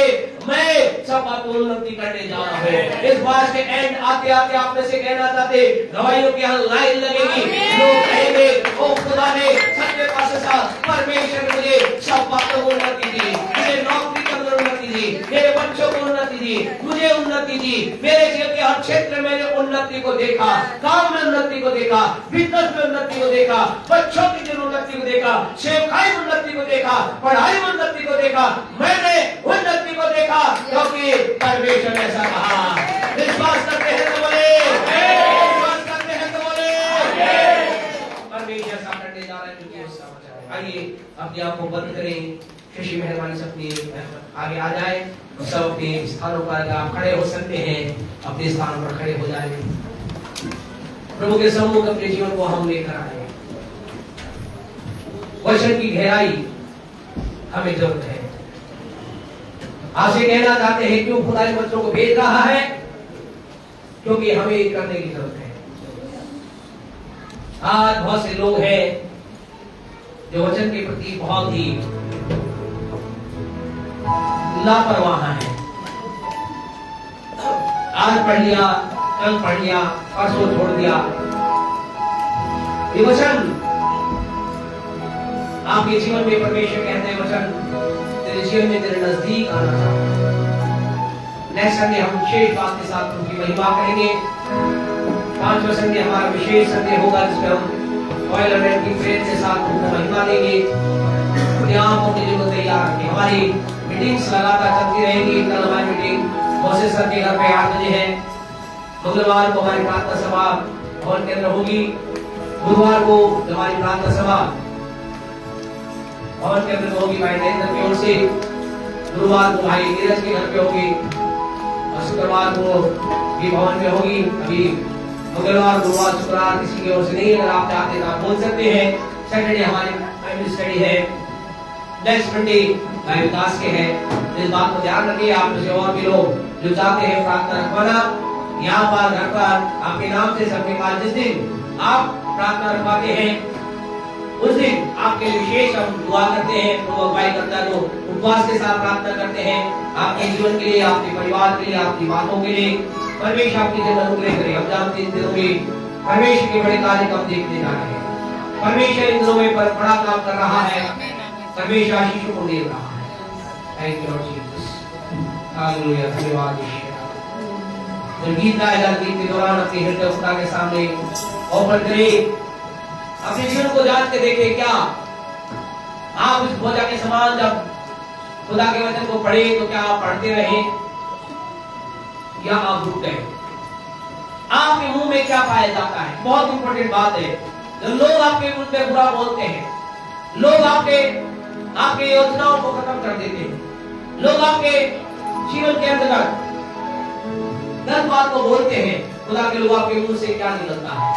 मैं सब बातों में उन्नति करने जा रहा हूँ। इस बार के एंड आते आते आप में से कहना चाहते दवाइयों की यहाँ लाइन लगेगी, लोग कहेंगे ओ खुदा ने सच्चे पातशाह परमेश्वर मुझे सब बातों में उन्नति दी, मुझे नौकरी के अंदर उन्नति दी, मेरे बच्चों को उन्नति दी, मुझे उन्नति दी, मेरे जीवन के हर क्षेत्र में मैंने उन्नति को देखा, काम में उन्नति को देखा, बिजनेस में उन्नति को देखा, बच्चों की उन्नति को देखा, सेवकाई में उन्नति को देखा, पढ़ाई में उन्नति को देखा, मैंने उन्नति को देखा, क्योंकि परमेश्वर ने ऐसा कहा। विश्वास करते हैं तो बोले, विश्वास करते हैं तो बोले, परमेश्वर ऐसा करने जा रहा है जो कि उसका। आइए अपने आप को बंद करें, कृषि मेहरबानी से अपनी आगे आ जाए, सब अपने स्थानों पर अगर आप खड़े हो सकते हैं अपने स्थान पर खड़े हो जाए। प्रभु के सम्मुख अपने जीवन को हम लेकर आए। वचन की गहराई हमें जरूरत है। आपसे कहना चाहते हैं क्यों खुदा इन बच्चों को भेज रहा है, क्योंकि हमें करने की जरूरत है। आज बहुत से लोग हैं जो वचन के प्रति बहुत ही लापरवाह है। आज पढ़ लिया, कल पढ़ लिया, परसों छोड़ दिया। ये वचन आपके जीवन में परमेश्वर कहते हैं वचन तेरे जीवन में तेरे नजदीक आना चाहता है। नेक्स्ट संडे हम विशेष बात के साथ उनकी महिमा करेंगे। 5वां संडे हमारा विशेष संडे होगा जिसमें हम ऑयल अनॉइंटिंग की प्रेयर के साथ उनको महिमा देंगे। अपने आप अपने जीवन तैयार रखें। हमारी मीटिंग्स लगातार चलती रहेंगी। कल हमारी मीटिंग मोसे सर के घर पे 8 बजे है। मंगलवार को हमारी प्रार्थना सभा भवन के अंदर होगी। गुरुवार को हमारी प्रार्थना सभा भवन के अंदर होगी भाई नरेंद्र की ओर से। गुरुवार को भाई नीरज के घर पे होगी और शुक्रवार को भी भवन में होगी। अभी मंगलवार गुरुवार शुक्रवार किसी की ओर से नहीं, अगर आप चाहते हैं आप बोल सकते हैं। सैटरडे हमारी बाइबल स्टडी है। नेक्स्ट मंडे भाई विकास के है। इस बात को ध्यान रखिए। आप में से और भी लोग जो चाहते हैं प्रार्थना रखवाना, यहाँ पर घर पर आपके नाम से सबके पास जिस दिन आप प्रार्थना रखवाते हैं उस दिन आपके लिए विशेष हम दुआ करते हैं। तो अगुवाई करता है तो उपवास के साथ प्रार्थना करते हैं आपके जीवन के लिए, आपके परिवार के लिए, आपकी बातों के लिए। परमेश्वर आपकी जीवन अनुग्रह करे। हम जानते हैं इन दिनों में परमेश्वर के बड़े कार्य को हम देखने जा रहे हैं। परमेश्वर इन दिनों में बड़ा काम कर रहा है। परमेश्वर आशीषों को दे रहा है। Thank you Lord Jesus. Hallelujah. धन्यवाद ईश्वर। जब गीत गाएगा गीत के दौरान अपने हृदय खुदा के सामने ओपन करें। अपने जीवन को जांच के देखें क्या आप इस बोझा के समान जब खुदा के वचन को पढ़े तो क्या आप पढ़ते रहे या आप रुक गए? आपके मुंह में क्या पाया जाता है? बहुत इंपॉर्टेंट बात है। जब लोग आपके मुंह पे बुरा बोलते हैं, लोग आपके योजनाओं को खत्म कर देते हैं, लोग आपके जीवन के अंतर्गत गलत बात को बोलते हैं, खुदा के लोग आपके मुंह से क्या निकलता है?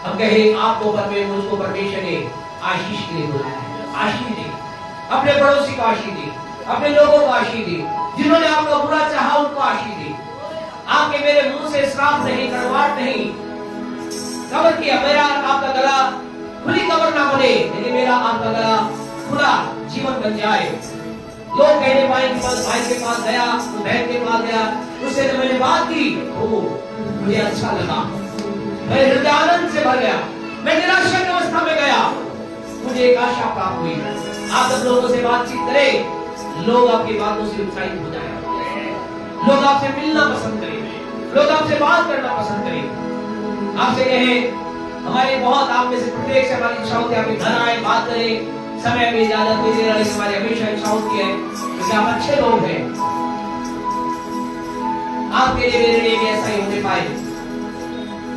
हम कहें आपको मुझको परमेश्वर ने आशीष के लिए बुलाया है। आशीष दे, अपने पड़ोसी को आशीष दे, अपने लोगों को आशीष दे, जिन्होंने आपका बुरा चाहा उनको आशीष दे। आपके मेरे मुंह से श्राप नहीं, कड़वाहट नहीं। कब्र किया मेरा आपका गला खुली कब्र ना बने, लेकिन मेरा आपका गला खुला जीवन बन जाए। लोग कहने पाएंगे भाई के पास गया, बहन के पास गया, उससे मैंने बात की, मुझे अच्छा लगा, मेरे हृदय आनंद से भर गया, मैं निराशा की अवस्था में गया, मुझे एक आशा प्राप्त हुई। आप जब लोगों से बातचीत करें, लोग आपकी बातों से उत्साहित हो जाए, लोग आपसे मिलना पसंद करें, लोग आपसे बात करना पसंद करें। आपसे कहें, हमारे बहुत आप में से प्रत्येक से हमारी इच्छा होती है आपके घर आए, बात करें, समय में इजाजत दे देना, लेकिन हमारी हमेशा इच्छा होती है कि आप अच्छे लोग हैं, आपके लिए मेरे लिए भी ऐसा ही होने पाए।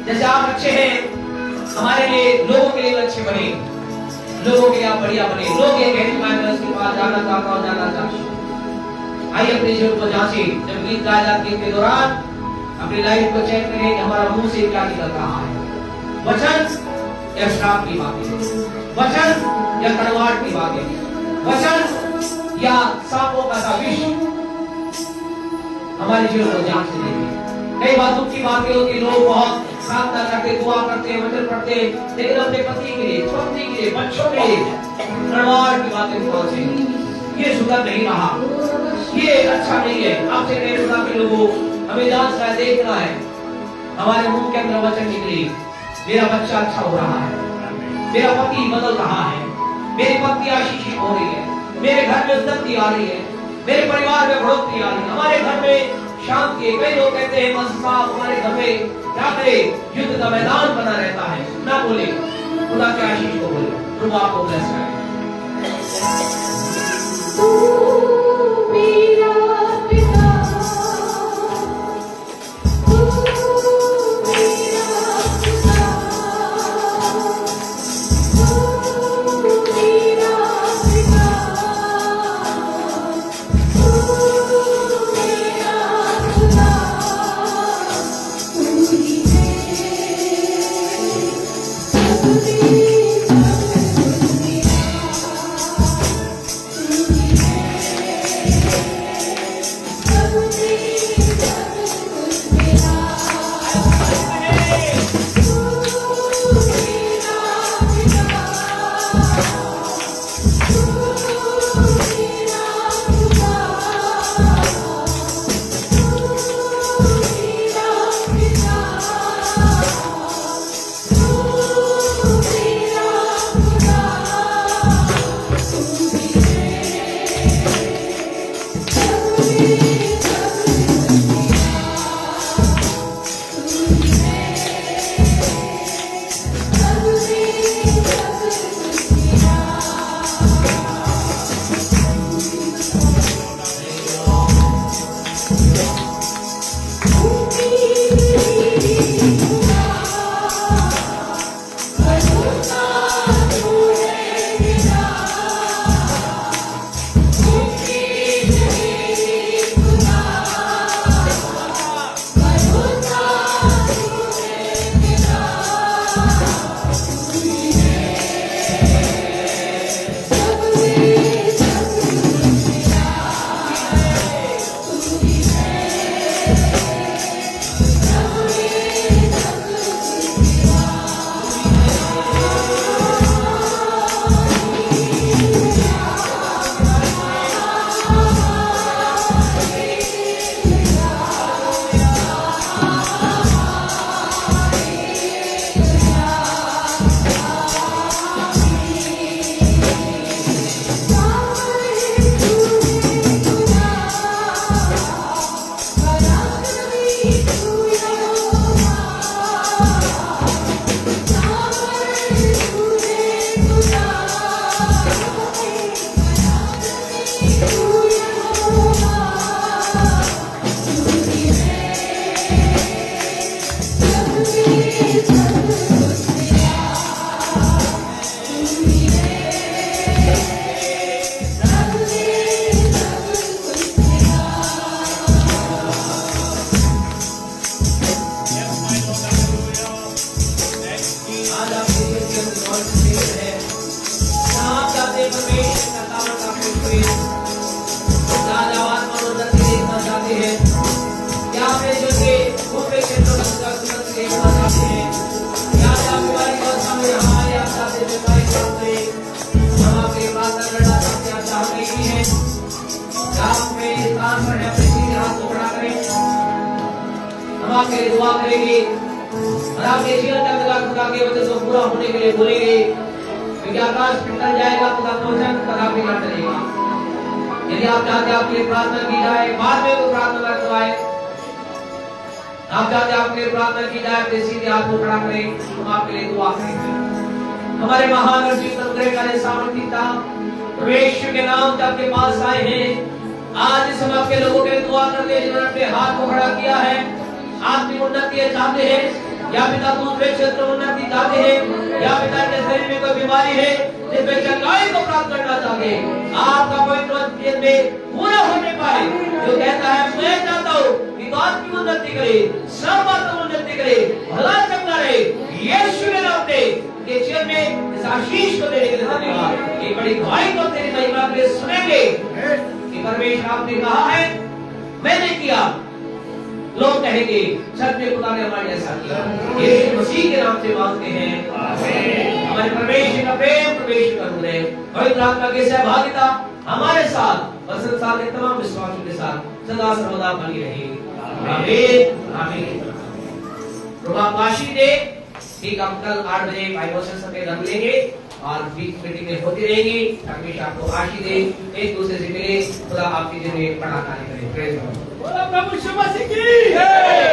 जैसे आप अच्छे हैं, हमारे लिए, लोगों के लिए अच्छे बने, लोगों के लिए आप बढ़िया बने। लोग ये कहते हैं मैं उसके पास जाना चाहता हूं, जाना चाहता हूं। आइए अपने जीवन को जांचें। जब गीत गाया जाता है के दौरान अपनी लाइफ को चेक करें कि हमारा मुंह से क्या निकल रहा है, वचन या श्राप की बातें, वचन या कड़वाहट की बातें, वचन या सांपों का सा विष। हमारे जीवन को जांच लेंगे। कई बार दुख की बातें होती, लोग बहुत प्रार्थना करते, दुआ करते, वचन पढ़ते, लेकिन अपने पति के लिए, पत्नी के लिए, बच्चों के लिए कड़वाहट की बातें पहुंचे। ये सुधर नहीं रहा, ये अच्छा नहीं है। आपसे कहना के लोगों, हमें जांचना है, देखना है, हमारे मुंह के अंदर वचन निकले, मेरा बच्चा अच्छा हो रहा है, मेरा पति बदल रहा है, मेरी पत्नी आशीषित हो रही है, मेरे घर में उन्नति आ रही है, मेरे परिवार में बढ़ोतरी आ रही है, हमारे घर में शांति है। कई लोग कहते हैं हमारे घर में क्या करे, युद्ध का मैदान बना रहता है। ना बोले, खुदा की आशीष को बोले, प्रभु आपको ब्लेस करे। और आप ये जीवन का खुदा खुदा के वचन को पूरा होने के लिए बोलेंगे, क्योंकि आकाश टल जाएगा, खुदा का वचन कदापि न टलेगा। यदि आप चाहते हैं आपके लिए प्रार्थना की जाए, बाद में वो प्रार्थना न करवाए, आप चाहते हैं आपके लिए प्रार्थना की जाए, तो सीधे हाथ को खड़ा करें, हम आपके लिए दुआ करेंगे। हमारे महान और जीवन अनुग्रहकारी सामर्थी पिता, परमेश्वर के नाम से आपके पास आए हैं। आज इस समय आपके लोगों के लिए दुआ करते हैं जिन्होंने अपने हाथ को खड़ा किया है, आत्मिक उन्नति चाहते हैं, या पिता दूसरे क्षेत्र में उन्नति चाहते हैं, या पिता के शरीर में कोई बीमारी है जिसमें चंगाई को प्राप्त करना चाहते हैं, आपका पवित्र वचन में पूरा होने पाए जो कहता है मैं चाहता हूँ कि तो आत्मिक उन्नति करे, सब बातों में उन्नति करे, भला चंगा रहे, यीशु के नाम से के जीवन में इस आशीष को देने के लिए धन्यवाद। ये बड़ी गवाही को तेरी महिमा के लिए सुनेंगे कि परमेश्वर आपने कहा है, मैंने किया, लोग कहेंगे सच में खुदा ने हमारे ऐसा किया। यीशु मसीह के नाम से मांगते हैं, आमीन। हमारे परमेश्वर का प्रेम, परमेश्वर का अनुग्रह, पवित्र आत्मा की सहभागिता हमारे साथ और संसार के तमाम विश्वासियों के साथ सदा सर्वदा बनी रहे। आमीन आमीन। प्रभु आपको आशीष दे। ठीक हम कल 8 बजे बाइबल सेशन में रख लेंगे और बीच मीटिंग होती रहेगी। परमेश्वर आपको आशीष दे, एक दूसरे से मिले, खुदा आपकी जिंदगी में बड़ा कार्य करे। Praise the Lord. प्रभु यीशु मसीह की जय।